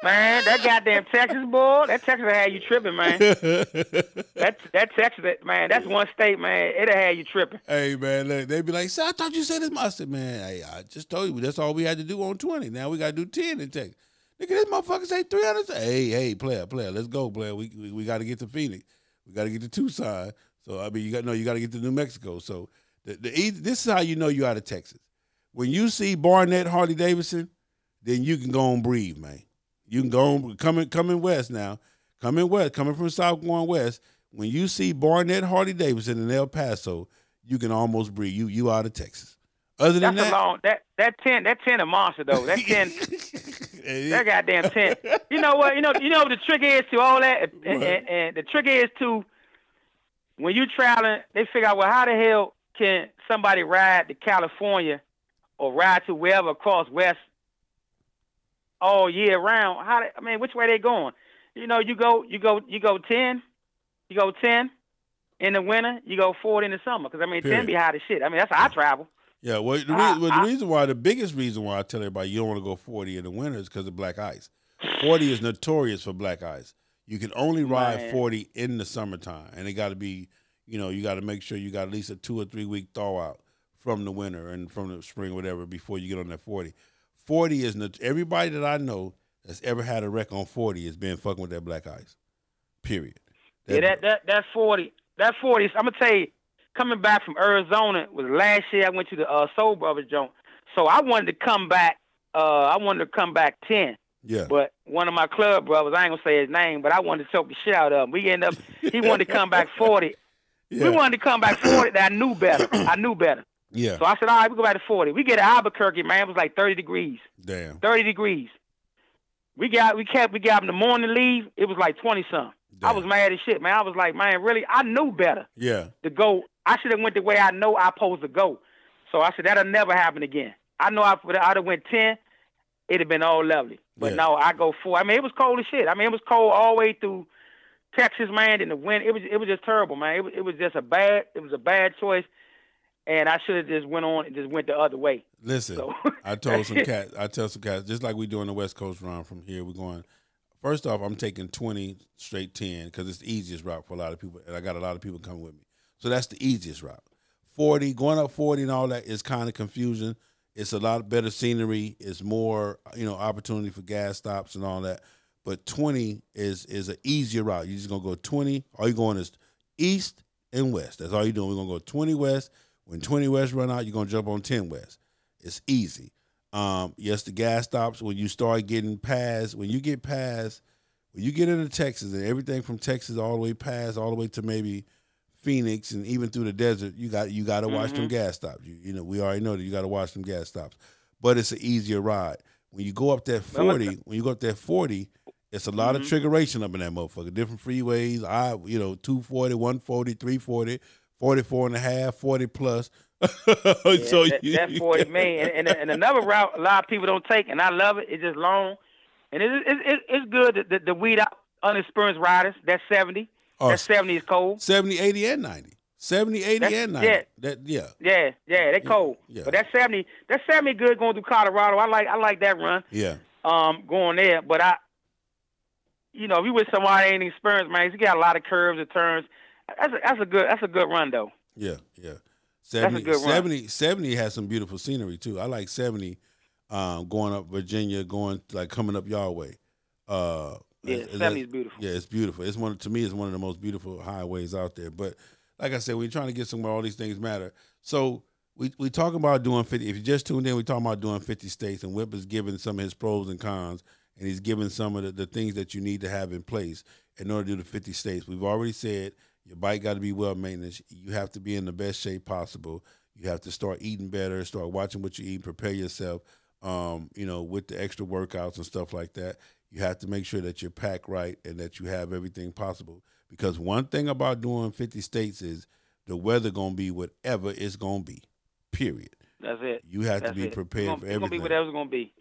man, that goddamn Texas boy, that Texas had you tripping, man. that Texas, man, that's one state, man, it'll have you tripping. Hey man, look, they be like, "Sir, I thought you said this." I said, "Man, hey, I just told you that's all we had to do on 20. Now we gotta do 10 in Texas." Nigga, this motherfucker say 300. Hey, player, let's go, player. We got to get to Phoenix. We got to get to Tucson. So I mean, you got to get to New Mexico. So this is how you know you out of Texas. When you see Barnett Harley Davidson, then you can go and breathe, man. You can go on, coming west now. Coming from south going west. When you see Barnett Harley Davidson in El Paso, you can almost breathe. You out of Texas. Other than that tent a monster though. That tent, that goddamn tent. You know what? You know what the trick is to all that, and the trick is to when you traveling, they figure out, well, how the hell can somebody ride to California or ride to wherever across West all year round? Which way they going? You know, you go 10 in the winter, you go 40 in the summer. Because 10 be hot as shit. That's how I travel. Yeah, the biggest reason why I tell everybody you don't want to go 40 in the winter is because of black ice. 40 is notorious for black ice. You can only ride 40 in the summertime, and it got to be, you got to make sure you got at least a 2 or 3 week thaw out from the winter and from the spring, whatever, before you get on that 40. 40 is everybody that I know that's ever had a wreck on 40 has been fucking with that black ice. Period. That 40. That 40. I'm gonna tell you, coming back from Arizona was last year. I went to the Soul Brothers joint, so I wanted to come back. 10. Yeah. But one of my club brothers, I ain't gonna say his name, but I wanted to choke the shit out of him. He wanted to come back 40. Yeah. We wanted to come back 40. That I knew better. Yeah. So I said, all right, we go back to 40. We get to Albuquerque, man. It was like 30 degrees. Damn. 30 degrees. We got in the morning leave. It was like 20 something. I was mad as shit, man. I was like, man, really? I knew better. Yeah. To go. I should have went the way I know I supposed to go. So I said that'll never happen again. I know I'd have went 10. It'd have been all lovely. But no, I go 4. It was cold as shit. It was cold all the way through Texas, man. In the winter, it was just terrible, man. It was just a bad choice. And I should have just went the other way. Listen, so. I tell some cats, just like we do on the West Coast run from here, we're going, first off, I'm taking 20 straight 10 because it's the easiest route for a lot of people, and I got a lot of people coming with me. So that's the easiest route. 40, going up 40 and all that is kind of confusion. It's a lot better scenery. It's more, opportunity for gas stops and all that. But 20 is an easier route. You're just going to go 20. All you're going is east and west. That's all you're doing. We're going to go 20 west. When 20 west run out, you're going to jump on 10 west. It's easy. Yes, the gas stops, when you start getting past, when you get into Texas and everything from Texas all the way past, all the way to maybe Phoenix and even through the desert, you got to watch them gas stops. We already know that you got to watch them gas stops. But it's an easier ride. When you go up that 40, it's a lot of triggeration up in that motherfucker. Different freeways, 240, 140, 340, 44 and a half, 40 plus. So that 40, man. And another route a lot of people don't take, and I love it. It's just long. And it's good to weed out unexperienced riders. That's 70. That 70 is cold. 70, 80, and 90. 70, 80, and 90. Yeah. They're cold. Yeah. But that 70 good going through Colorado. I like that run. Yeah. Going there. But if you with somebody ain't experienced, man, you got a lot of curves and turns. That's a good run though. Yeah. 70, that's a good run. 70 has some beautiful scenery too. I like 70 going up Virginia, coming up y'all way. 70 is beautiful. Yeah, it's beautiful. It's one of the most beautiful highways out there. But like I said, we're trying to get somewhere all these things matter. So we talking about doing 50. If you just tuned in, we talking about doing 50 states, and Wimp is giving some of his pros and cons, and he's giving some of the things that you need to have in place in order to do the 50 states. We've already said your bike got to be well maintained. You have to be in the best shape possible. You have to start eating better, start watching what you eat, prepare yourself, with the extra workouts and stuff like that. You have to make sure that you're packed right and that you have everything possible. Because one thing about doing 50 states is the weather going to be whatever it's going to be, period. That's it. You have to be prepared for everything. It's going to be whatever it's going to be.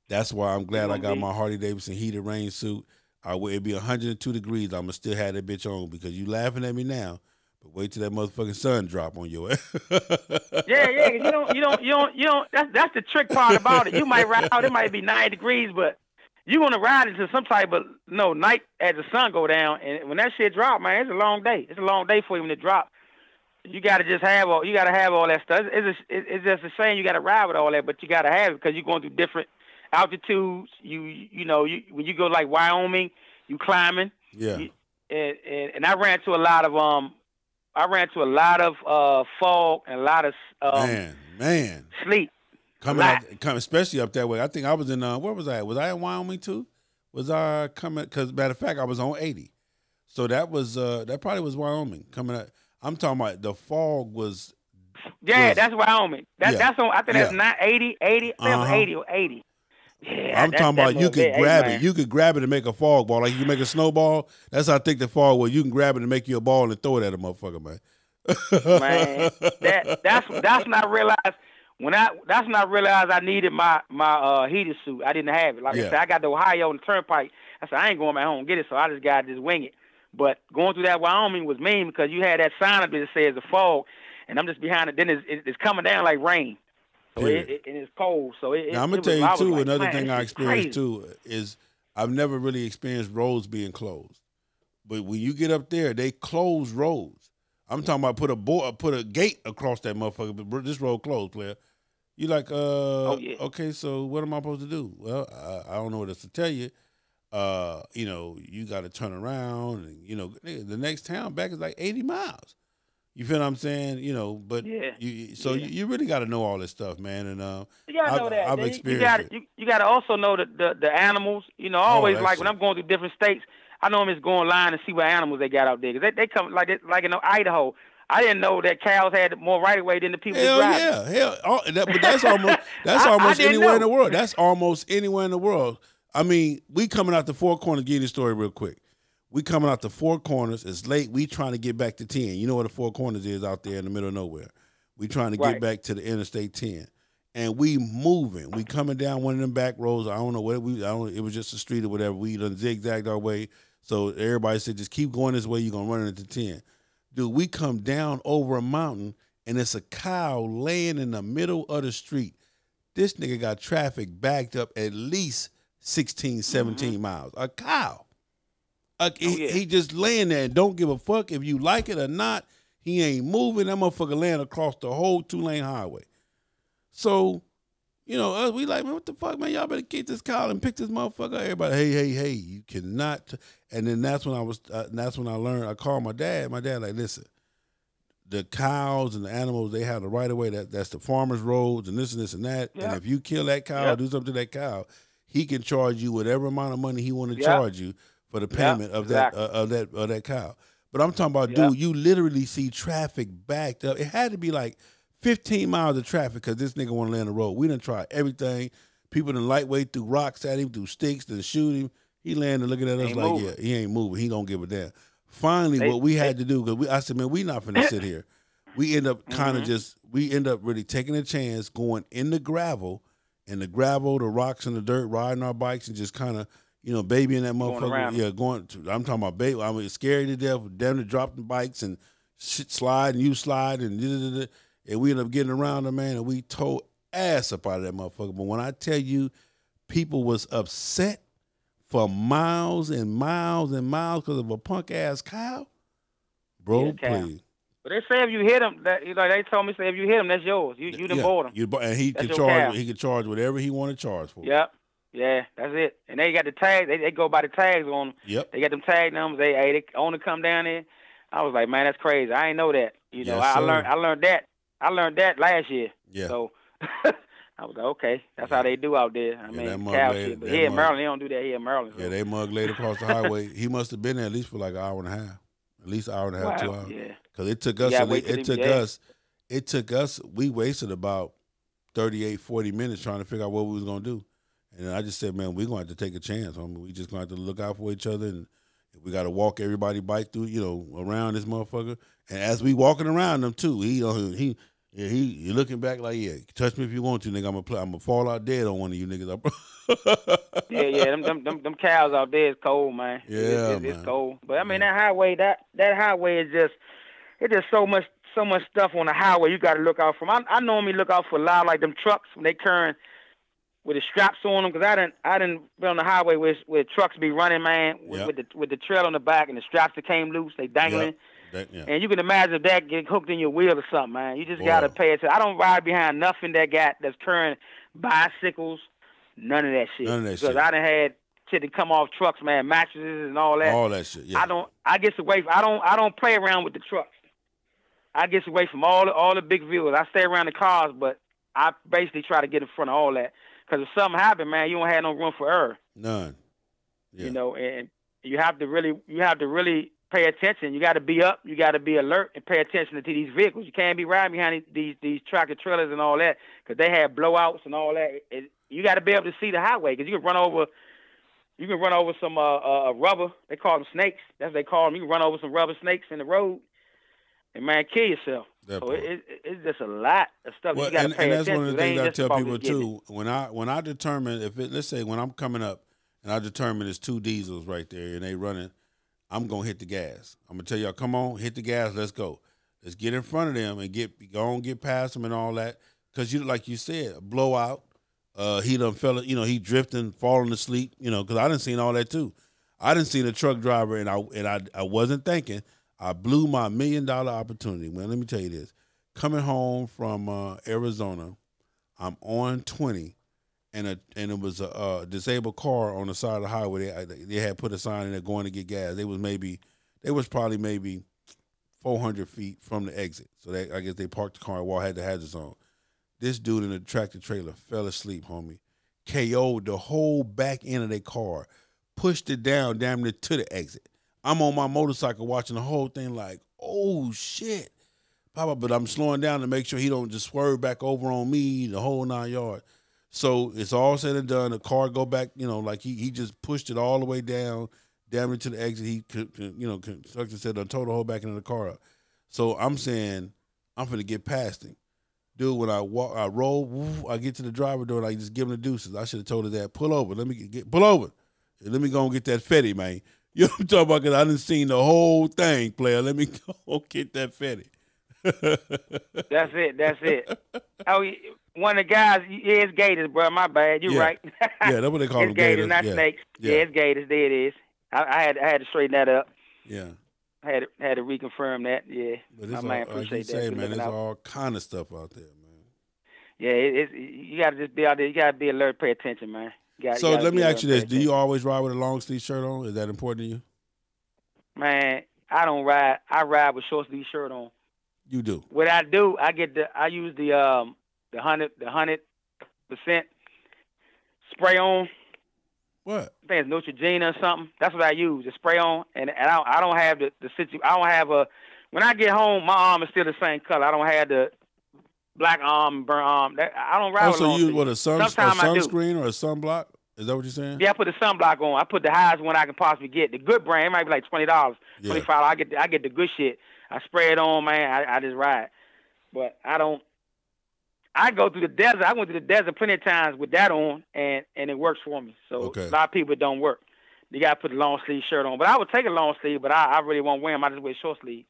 That's why I'm glad I got my Harley-Davidson heated rain suit. It'd be 102 degrees. I'm going to still have that bitch on because you laughing at me now. But wait till that motherfucking sun drop on your ass. Yeah. You don't. That's the trick part about it. You might ride out. It might be 9 degrees, but you want to ride into some type of night as the sun go down, and when that shit drop, man, it's a long day. It's a long day for you when it drop. You got to just have all. You got to have all that stuff. It's just a shame you got to ride with all that, but you got to have it because you're going through different altitudes. When you go like Wyoming, you climbing. Yeah. And I ran to a lot of fog and a lot of man sleep. Coming especially up that way. I think I was in where was I? Was I in Wyoming too? Was I coming? Because matter of fact, I was on 80, so that was that probably was Wyoming coming up. I'm talking about the fog was Yeah, that's Wyoming. That's on. I think that's Yeah. 80, 80 or 80. Yeah, I'm talking about you could grab it. You could grab it and make a fog ball. Like you can make a snowball. That's how thick the fog was. You can grab it and make you a ball and throw it at a motherfucker, man. Man, that's when I realized I needed my heated suit. I didn't have it. Like I said, I got the Ohio on the turnpike. I said I ain't going back home and get it, so I just got to just wing it. But going through that Wyoming was mean because you had that sign up there that says the fog, and I'm just behind it. Then it's coming down like rain. So it's cold. So now I'm gonna tell you too. Like, another thing I experienced too is I've never really experienced roads being closed, but when you get up there, they close roads. I'm talking about put a gate across that motherfucker. But this road closed, player. You like okay? So what am I supposed to do? Well, I don't know what else to tell you. You got to turn around, and the next town back is like 80 miles. You feel what I'm saying? But you really got to know all this stuff, man. And you gotta know that. I've experienced it. You got to also know the animals. Always like when I'm going through different states, I know I'm just going online and see what animals they got out there. Cause they come like in Idaho. I didn't know that cows had more right of way than the people that drive. But that's almost anywhere in the world. That's almost anywhere in the world. I mean, we coming out the Four Corners. Give you the story real quick. We coming out the Four Corners. It's late. We trying to get back to 10. You know what the Four Corners is out there in the middle of nowhere. We trying to get back to the Interstate 10, and we moving. We coming down one of them back roads. I don't know what it was just a street or whatever. We done zigzagged our way. So everybody said, just keep going this way. You're gonna run into 10. Dude, we come down over a mountain, and it's a cow laying in the middle of the street. This nigga got traffic backed up at least 16, 17 miles. A cow. He just laying there and don't give a fuck if you like it or not. He ain't moving. That motherfucker laying across the whole 2-lane highway. So, us, we like, man, what the fuck, man? Y'all better get this cow and pick this motherfucker up. Everybody, hey, you cannot. And then that's when I learned. I called my dad. My dad like, listen, the cows and the animals, they have the right of way. That's the farmers' roads and this and that. Yep. And if you kill that cow or do something to that cow, he can charge you whatever amount of money he want to charge you for the payment of that cow. But I'm talking about, dude, you literally see traffic backed up. It had to be like 15 miles of traffic because this nigga want to lay on the road. We done tried everything. People done lightweight threw rocks at him, threw sticks, done shoot him. He landed looking at us like, yeah, he ain't moving. He don't give a damn. Finally, what we had to do, because I said, man, we not finna sit here. We end up we end up really taking a chance going in the gravel, the rocks and the dirt, riding our bikes and just kind of, babying that motherfucker. I'm talking about baby. I was scared to death. Damn to drop the bikes and slide and you slide and we ended up getting around them, man, and we tore ass up out of that motherfucker. But when I tell you, people was upset for miles and miles and miles because of a punk ass cow, bro. Please. But they say if you hit them, they told me, say if you hit them, that's yours. You done bought them. And he could charge. He could charge whatever he want to charge for. Yep. Yeah, that's it. And they got the tags. They go by the tags on them. Yep. They got them tag numbers. They own to come down there. I was like, man, that's crazy. I ain't know that. I learned that. I learned that last year. Yeah. So I was like, okay, that's how they do out there. I mean, cow shit. But here in Maryland, they don't do that here in Maryland. So. Yeah, they mug laid across the highway. He must have been there at least for like an hour and a half. At least an hour and a half, 2 hours. Yeah. Because it took us, we wasted about 38, 40 minutes trying to figure out what we was going to do. And I just said, man, we're going to have to take a chance. I mean, we just going to have to look out for each other, and we got to walk everybody bike through, around this motherfucker. And as we walking around them too, he looking back like, yeah, touch me if you want to, nigga. I'm gonna fall out dead on one of you niggas. yeah, them cows out there is cold, man. Yeah, it's cold. But I mean, that highway is just, it's just so much stuff on the highway you got to look out for. I normally look out for a lot of like them trucks when they turn with the straps on them, because I didn't be on the highway where trucks be running, man, with the trail on the back and the straps that came loose, they dangling. And you can imagine if that get hooked in your wheel or something, man. You just got to pay attention. I don't ride behind nothing that's carrying bicycles, none of that shit. Because I done had shit that come off trucks, man, mattresses and all that. All that shit, yeah. I don't play around with the trucks. I get away from all the big vehicles. I stay around the cars, but I basically try to get in front of all that. Because if something happen, man, you don't have no room for error. None. Yeah. And you have to really pay attention. You got to be up. You got to be alert and pay attention to these vehicles. You can't be riding behind these tractor trailers and all that because they have blowouts and all that. You got to be able to see the highway because you can run over. You can run over some rubber. They call them snakes. That's what they call them. You can run over some rubber snakes in the road and, man, kill yourself. So it's just a lot of stuff you got to pay attention to. And that's one of the things I tell people, too. When I determine, let's say when I'm coming up and I determine it's 2 diesels right there and they running, I'm going to hit the gas. I'm going to tell y'all, come on, hit the gas, let's go. Let's get in front of them and get past them and all that. Because, like you said, a blowout. He done fell, he drifting, falling asleep, because I done seen all that too. I done seen a truck driver and I wasn't thinking. I blew my $1 million opportunity. Well, let me tell you this. Coming home from Arizona, I'm on 20, and it was a disabled car on the side of the highway. They had put a sign in there going to get gas. They was probably maybe 400 feet from the exit. So I guess they parked the car and had the hazards on. This dude in the tractor trailer fell asleep, homie. KO'd the whole back end of their car, pushed it down damn near to the exit. I'm on my motorcycle watching the whole thing like, oh, shit. Papa, but I'm slowing down to make sure he don't just swerve back over on me, the whole 9 yards. So it's all said and done. The car go back, like he just pushed it all the way down, damn near to the exit. He, construction said, I towed the whole back end of the car up. So I'm saying, I'm finna get past him. Dude, when I roll, I get to the driver door and I just give him the deuces. I should have told her that. Pull over. Pull over. Let me go and get that Fetty, man. You know what I'm talking about? Because I done seen the whole thing, player. Let me go get that Fetty. That's it. Oh, one of the guys, it's gators, bro. My bad. You're right. Yeah, that's what they call them. It's gators, not snakes. Yeah, it's gators. There it is. I had to straighten that up. Yeah. I had to reconfirm that. Yeah, but it's my man, appreciate that. Say, man, there's all kind of stuff out there, man. Yeah, you got to just be out there. You got to be alert, pay attention, man. So let me ask you this: do you always ride with a long sleeve shirt on? Is that important to you? Man, I don't ride. I ride with short sleeve shirt on. You do. What I do, I use the 100% spray on. What? I think it's Neutrogena or something. That's what I use, the spray on. And I don't have the situation. I don't have when I get home, my arm is still the same color. I don't have the black arm and burnt arm. I don't ride with long sleeve. So you use a sunscreen or a sunblock? Is that what you're saying? Yeah, I put the sunblock on. I put the highest one I can possibly get. The good brand, it might be like $20, $25. I get the good shit. I spray it on, man. I just ride. But I don't. I go through the desert. I went through the desert plenty of times with that on, and it works for me. So a lot of people, it don't work. You got to put a long sleeve shirt on. But I would take a long sleeve, but I really won't wear them. I just wear short sleeve.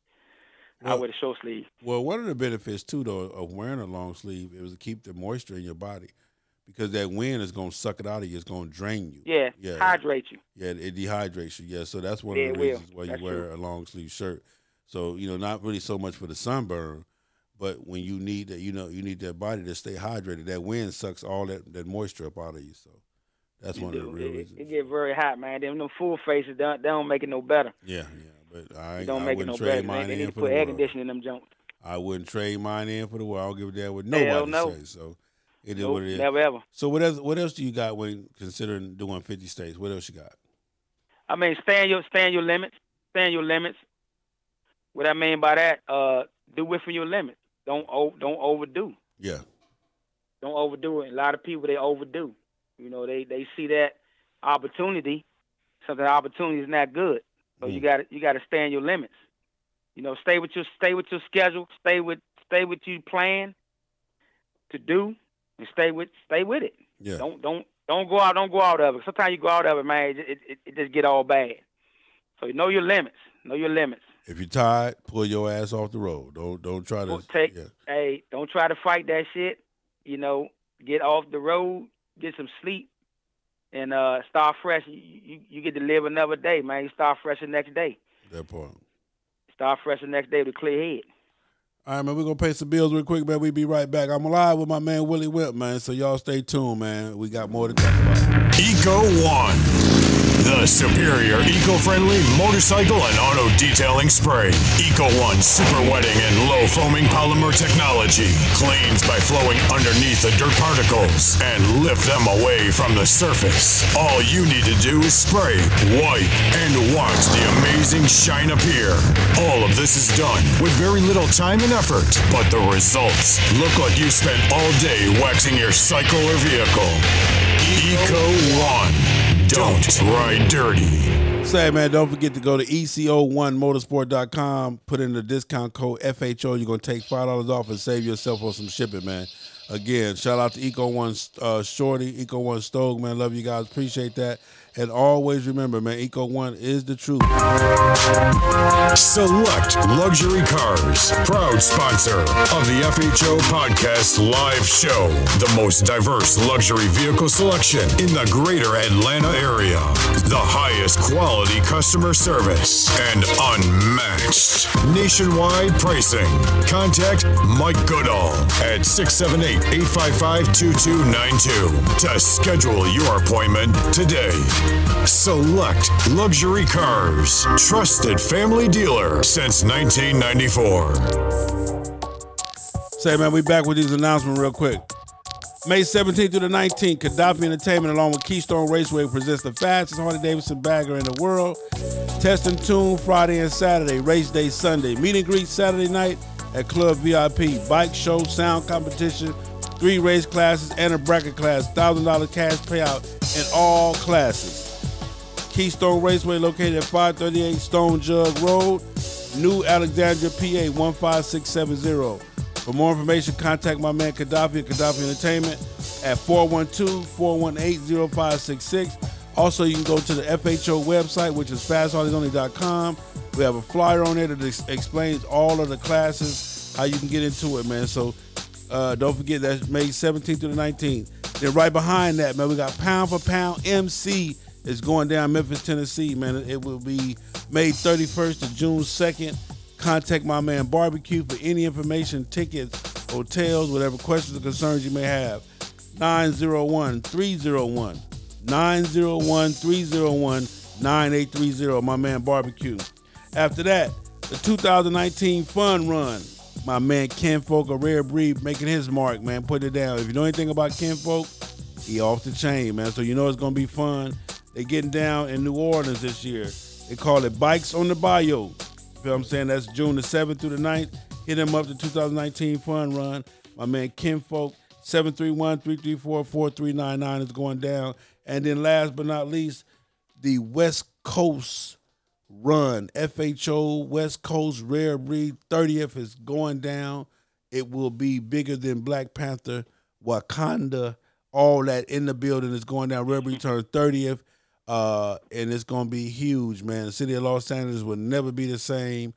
I wear the short sleeve. Well, one of the benefits, too, though, of wearing a long sleeve is to keep the moisture in your body because that wind is going to suck it out of you. It's going to drain you. Yeah, hydrate you. Yeah, it dehydrates you. Yeah, so that's one of the reasons why you wear a long sleeve shirt. So, not really so much for the sunburn, but when you need that, you need that body to stay hydrated. That wind sucks all that moisture up out of you. So that's one of the real reasons. It get very hot, man. Them full faces, they don't make it no better. Yeah. But I wouldn't trade mine in for the world. They need to put air conditioning in them joints. I wouldn't trade mine in for the world. I don't give a damn what nobody says. So it is what it is. Never ever. So what else do you got when considering doing 50 states? What else you got? I mean, stay in your limits. Stay in your limits. What I mean by that, do within your limits. Don't overdo. Yeah. Don't overdo it. A lot of people, they overdo. They see that opportunity. Something opportunity is not good. So you got to stay in your limits. Stay with your schedule. Stay with you plan to do, and stay with it. Yeah. Don't go out of it. Sometimes you go out of it, man. It just get all bad. So know your limits. Know your limits. If you're tired, pull your ass off the road. Don't try to Hey, don't try to fight that shit. Get off the road, get some sleep, and start fresh. You get to live another day, man. You start fresh the next day. That part. Start fresh the next day with a clear head. All right, man, we're going to pay some bills real quick, man. We'll be right back. I'm live with my man, Willie Wimp, man, so y'all stay tuned, man. We got more to talk about. Eco One. The superior eco-friendly motorcycle and auto detailing spray. Eco-One super wetting and low foaming polymer technology cleans by flowing underneath the dirt particles and lift them away from the surface. All you need to do is spray, wipe, and watch the amazing shine appear. All of this is done with very little time and effort, but the results look like you spent all day waxing your cycle or vehicle. Eco-One. Don't ride dirty. Say, man, don't forget to go to ECO1motorsport.com. Put in the discount code FHO. You're going to take $5 off and save yourself on some shipping, man. Again, shout out to Eco-One Shorty, Eco-One Stoke, man. Love you guys. Appreciate that. And always remember, man, Eco-One is the truth. Select Luxury Cars, proud sponsor of the FHO Podcast Live Show. The most diverse luxury vehicle selection in the greater Atlanta area. The highest quality customer service and unmatched nationwide pricing. Contact Mike Goodall at 678-855-2292 to schedule your appointment today. Select Luxury Cars, trusted family dealer since 1994. Say, man, we back with these announcements real quick. May 17th through the 19th, Gaddafi Entertainment along with Keystone Raceway presents the fastest Harley-Davidson bagger in the world. Test and tune Friday and Saturday, race day Sunday. Meet and greet Saturday night at Club VIP. Bike show, sound competition, 3 race classes, and a bracket class. $1,000 cash payout in all classes. Keystone Raceway located at 538 Stone Jug Road, New Alexandria, PA 15670. For more information, contact my man Gaddafi at Gaddafi Entertainment at 412-418-0566. Also, you can go to the FHO website, which is fastharleysonly.com. We have a flyer on there that explains all of the classes, how you can get into it, man. So don't forget, that's May 17th through the 19th. Then right behind that, man, we got Pound for Pound MC. It's going down Memphis, Tennessee, man. It will be May 31st to June 2nd. Contact my man Barbecue for any information, tickets, hotels, whatever questions or concerns you may have. 901-301-9830. My man Barbecue. After that, the 2019 Fun Run. My man Ken Folk, a rare breed, making his mark, man. Put it down. If you know anything about Ken Folk, he off the chain, man. So you know it's going to be fun. They getting down in New Orleans this year. They call it Bikes on the Bayou. You feel what I'm saying? That's June the 7th through the 9th. Hit him up, the 2019 Fun Run. My man Ken Folk, 731-334-4399 is going down. And then last but not least, the West Coast Run. FHO West Coast Rare Breed 30th is going down. It will be bigger than Black Panther, Wakanda, all that in the building is going down. Rare Breed turned 30th. And it's going to be huge, man. The city of Los Angeles will never be the same.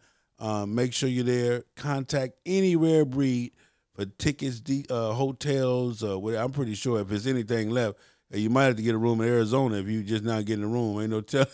Make sure you're there. Contact any Rare Breed for tickets, hotels. I'm pretty sure if there's anything left, you might have to get a room in Arizona if you just not getting a room. Ain't no telling.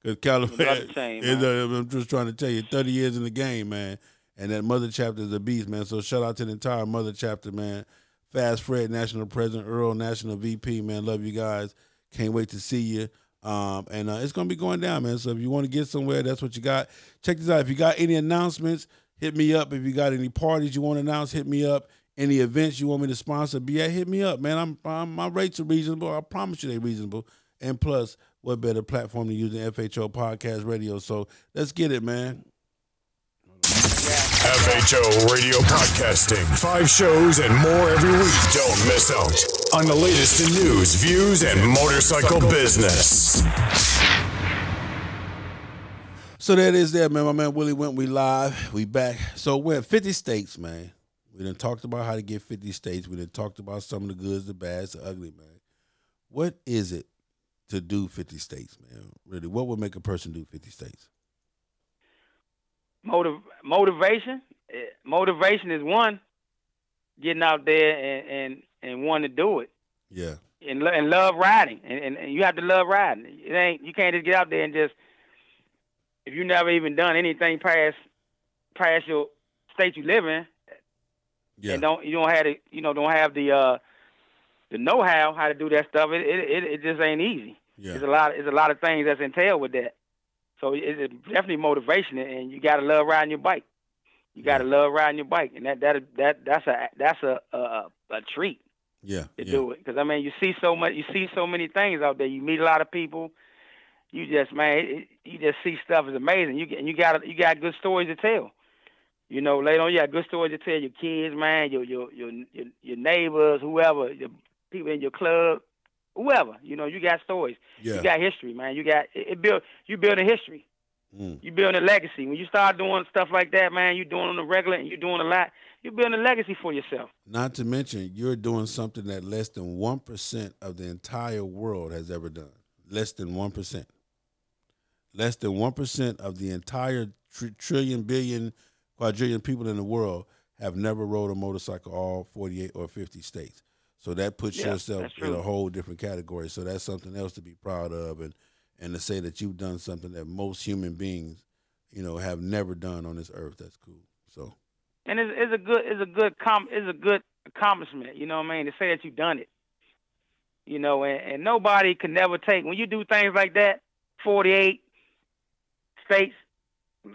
Because California, I'm just trying to tell you, 30 years in the game, man. And that Mother Chapter is a beast, man. So shout out to the entire Mother Chapter, man. Fast Fred, National President, Earl, National VP, man. Love you guys. Can't wait to see you. And it's going to be going down, man. So if you want to get somewhere, that's what you got. Check this out. If you got any announcements, hit me up. If you got any parties you want to announce, hit me up. Any events you want me to sponsor, hit me up, man. My rates are reasonable. I promise you they're reasonable. And plus, what better platform to use than FHO Podcast Radio? So let's get it, man. FHO Radio Podcasting. 5 shows and more every week. Don't miss out on the latest in news, views, and motorcycle business. So that is that, man. My man Willie Wimp, we live. We back. So we're at 50 states, man. We done talked about how to get 50 states. We done talked about some of the goods, the bads, the ugly, man. What is it to do 50 states, man? Really, what would make a person do 50 states? Motivation. Motivation is one. Getting out there and wanting to do it. Yeah. And love riding. And you have to love riding. You can't just get out there and just, if you never even done anything past your state you live in, yeah, and don't have the know-how to do that stuff. It just ain't easy. Yeah. There's a lot of things that's entailed with that. So it's definitely motivation, and you gotta love riding your bike. You gotta love riding your bike, and that's a treat. Yeah. To do it, because I mean, you see so many things out there. You meet a lot of people. You just you just see stuff is amazing. You got good stories to tell. You know, later on you got good stories to tell your kids, man, your neighbors, whoever, your people in your club, whoever. You know, you got stories. Yeah. You got history, man. You build a history. You build a legacy. When you start doing stuff like that, man, you're doing on the regular and you're doing a lot. You're building a legacy for yourself. Not to mention, you're doing something that less than 1% of the entire world has ever done. Less than 1%. Less than 1% of the entire trillion, billion, quadrillion people in the world have never rode a motorcycle all 48 or 50 states. So that puts yourself in a whole different category. So that's something else to be proud of, and to say that you've done something that most human beings, you know, have never done on this earth. That's cool. So. And it's a good accomplishment. You know what I mean? To say that you've done it. You know, and nobody can never take, when you do things like that, 48 states,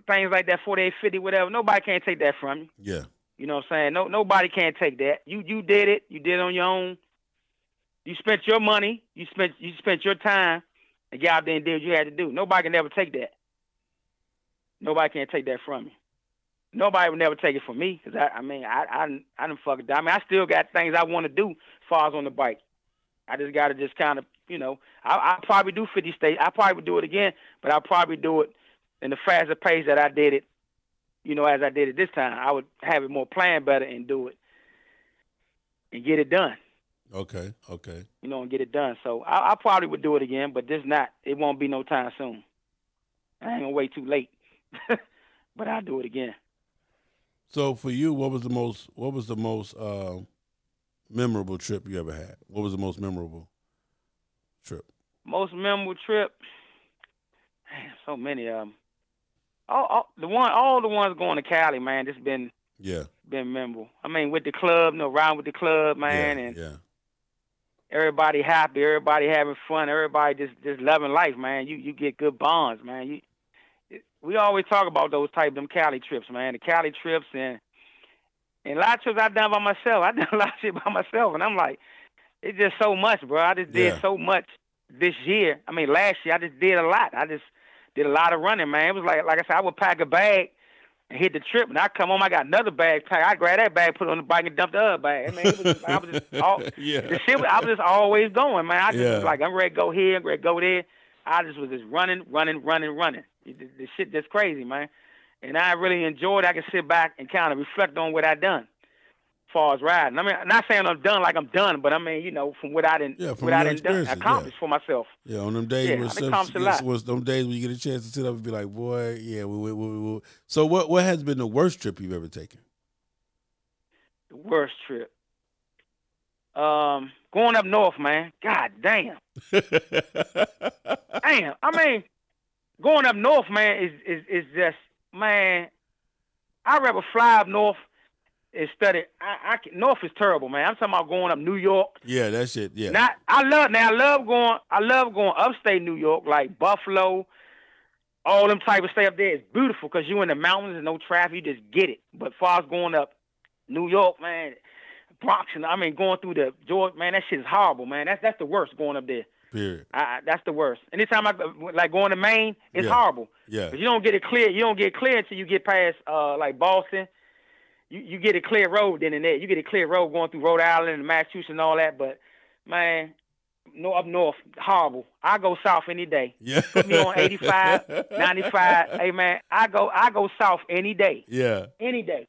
things like that, 48, 50, whatever, nobody can't take that from you. Yeah. You know what I'm saying? Nobody can't take that. You did it. You did it on your own. You spent your money. You spent your time and get out there and did what you had to do. Nobody can never take that. Nobody can take that from you. Nobody would never take it from me, because I done fuck it. I mean, I still got things I want to do as far as on the bike. I just got to just kind of, you know, I'll probably do 50 states. I probably would do it again, but I'll probably do it in the faster pace that I did it, you know, as I did it this time. I would have it more planned better and do it and get it done. Okay. You know, and get it done. So I probably would do it again, but it won't be no time soon. I ain't going to wait too late, but I'll do it again. So for you, what was the most memorable trip you ever had? What was the most memorable trip? Most memorable trip? Man, so many of them. All the ones going to Cali, man, just been memorable. I mean, with the club, you know, riding with the club, man, and everybody happy, everybody having fun, everybody just loving life, man. You get good bonds, man. We always talk about them Cali trips, man. The Cali trips and a lot of trips I've done by myself. I've done a lot of shit by myself, and I'm like, it's just so much, bro. I just did so much this year. I mean, last year I just did a lot. I just did a lot of running, man. It was like I said, I would pack a bag and hit the trip, and I come home, I got another bag packed. I grab that bag, put it on the bike, and dump the other bag. I mean, I was just always going, man. I just was like, I'm ready to go here, I'm ready to go there. I just was just running. The shit just crazy, man. And I really enjoyed it. I can sit back and kind of reflect on what I done as far as riding. I mean, I'm not saying I'm done like I'm done, but I mean, you know, from what I didn't accomplish for myself. Yeah, on them days was them days when you get a chance to sit up and be like, boy, we. So what has been the worst trip you've ever taken? The worst trip? Going up north, man. God damn. Damn. I mean, going up north, man, is just, man, I'd rather fly up north and study. North is terrible, man. I'm talking about going up New York. Yeah, that shit. Yeah. I love going upstate New York, like Buffalo, all them type of stay up there. It's beautiful because you're in the mountains and no traffic. You just get it. But as far as going up New York, man, Bronx, and I mean going through the Georgia, man, that shit is horrible, man. That's the worst going up there. Period. That's the worst. Anytime I like going to Maine, it's horrible. Yeah. Because you don't get it clear. You don't get clear until you get past like Boston. You get a clear road then and there. You get a clear road going through Rhode Island and Massachusetts and all that. But man, up north, horrible. I go south any day. Yeah. Put me on 85, 95. Hey man, I go south any day. Yeah. Any day.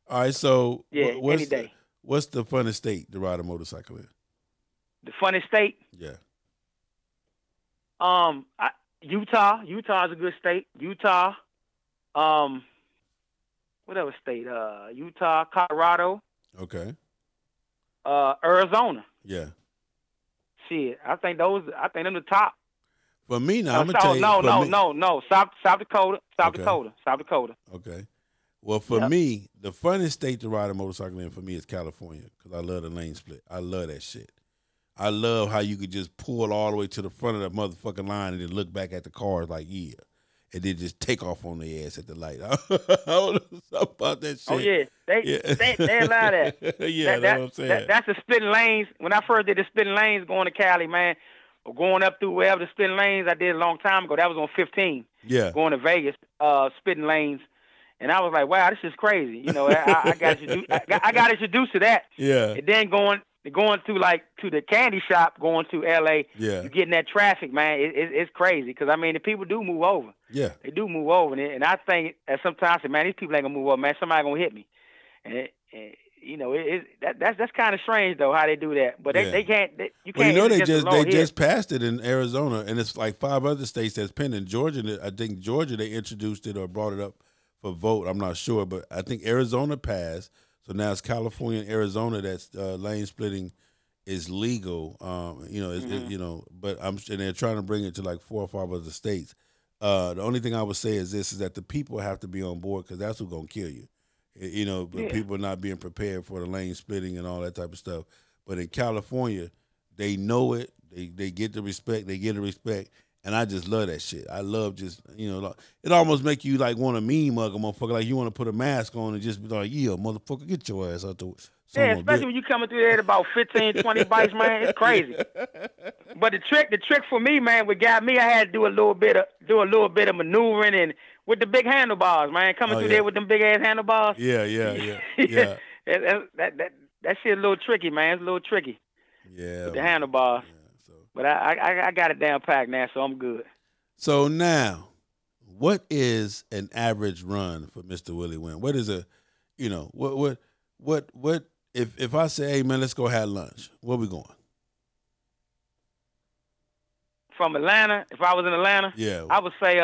All right. So any day. What's the funnest state to ride a motorcycle in? The funnest state? Yeah. Utah. Utah is a good state. Utah. What other state? Utah, Colorado. Okay. Arizona. Yeah. Shit, I think them the top. For me now, I'm gonna tell you. No. South Dakota. South Dakota. Okay. Well, for me, the funnest state to ride a motorcycle in for me is California because I love the lane split. I love that shit. I love how you could just pull all the way to the front of the motherfucking line and then look back at the cars like, yeah. And then just take off on their ass at the light. I don't know something about that shit. Oh, yeah. They allow that. Yeah, that's what I'm saying. That's the splitting lanes. When I first did the splitting lanes going to Cali, man, or going up through wherever the splitting lanes I did a long time ago, that was on 15. Yeah. Going to Vegas, splitting lanes. And I was like, wow, this is crazy. You know, I got introduced to that. Yeah. And then going to the candy shop, going to L.A., yeah. you getting that traffic, man, it's crazy. Because, I mean, the people do move over. Yeah. They do move over. And I think sometimes, man, these people ain't going to move over, man. Somebody going to hit me. And you know, that's kind of strange, though, how they do that. But they can't. You can't. Well, you know, they just passed it in Arizona, and it's like 5 other states that's pending. Georgia, I think Georgia, they introduced it or brought it up for vote. I'm not sure, but I think Arizona passed. So now it's California and Arizona that's lane splitting is legal. You know, you know, but and they're trying to bring it to like 4 or 5 other states. The only thing I would say is this: is that the people have to be on board because that's what's gonna kill you. You know, but people not being prepared for the lane splitting and all that type of stuff. But in California, they know it. They get the respect. They get the respect. And I just love that shit. I love just, you know, it almost make you like want to meme mug a motherfucker. Like you want to put a mask on and just be like, yeah, motherfucker, get your ass out the Yeah, especially when you coming through there at about 15, 20 bikes, man. It's crazy. But the trick for me, man, what got me, I had to do a little bit of maneuvering and with the big handlebars, man. Coming through there with them big ass handlebars. Yeah. That shit a little tricky, man. It's a little tricky. Yeah. With the handlebars. Yeah, so. But I got it down packed now, so I'm good. So now, what is an average run for Mr. Willie Wimp? What is what if I say, hey man, let's go have lunch, where we going? From Atlanta, if I was in Atlanta, yeah, I would say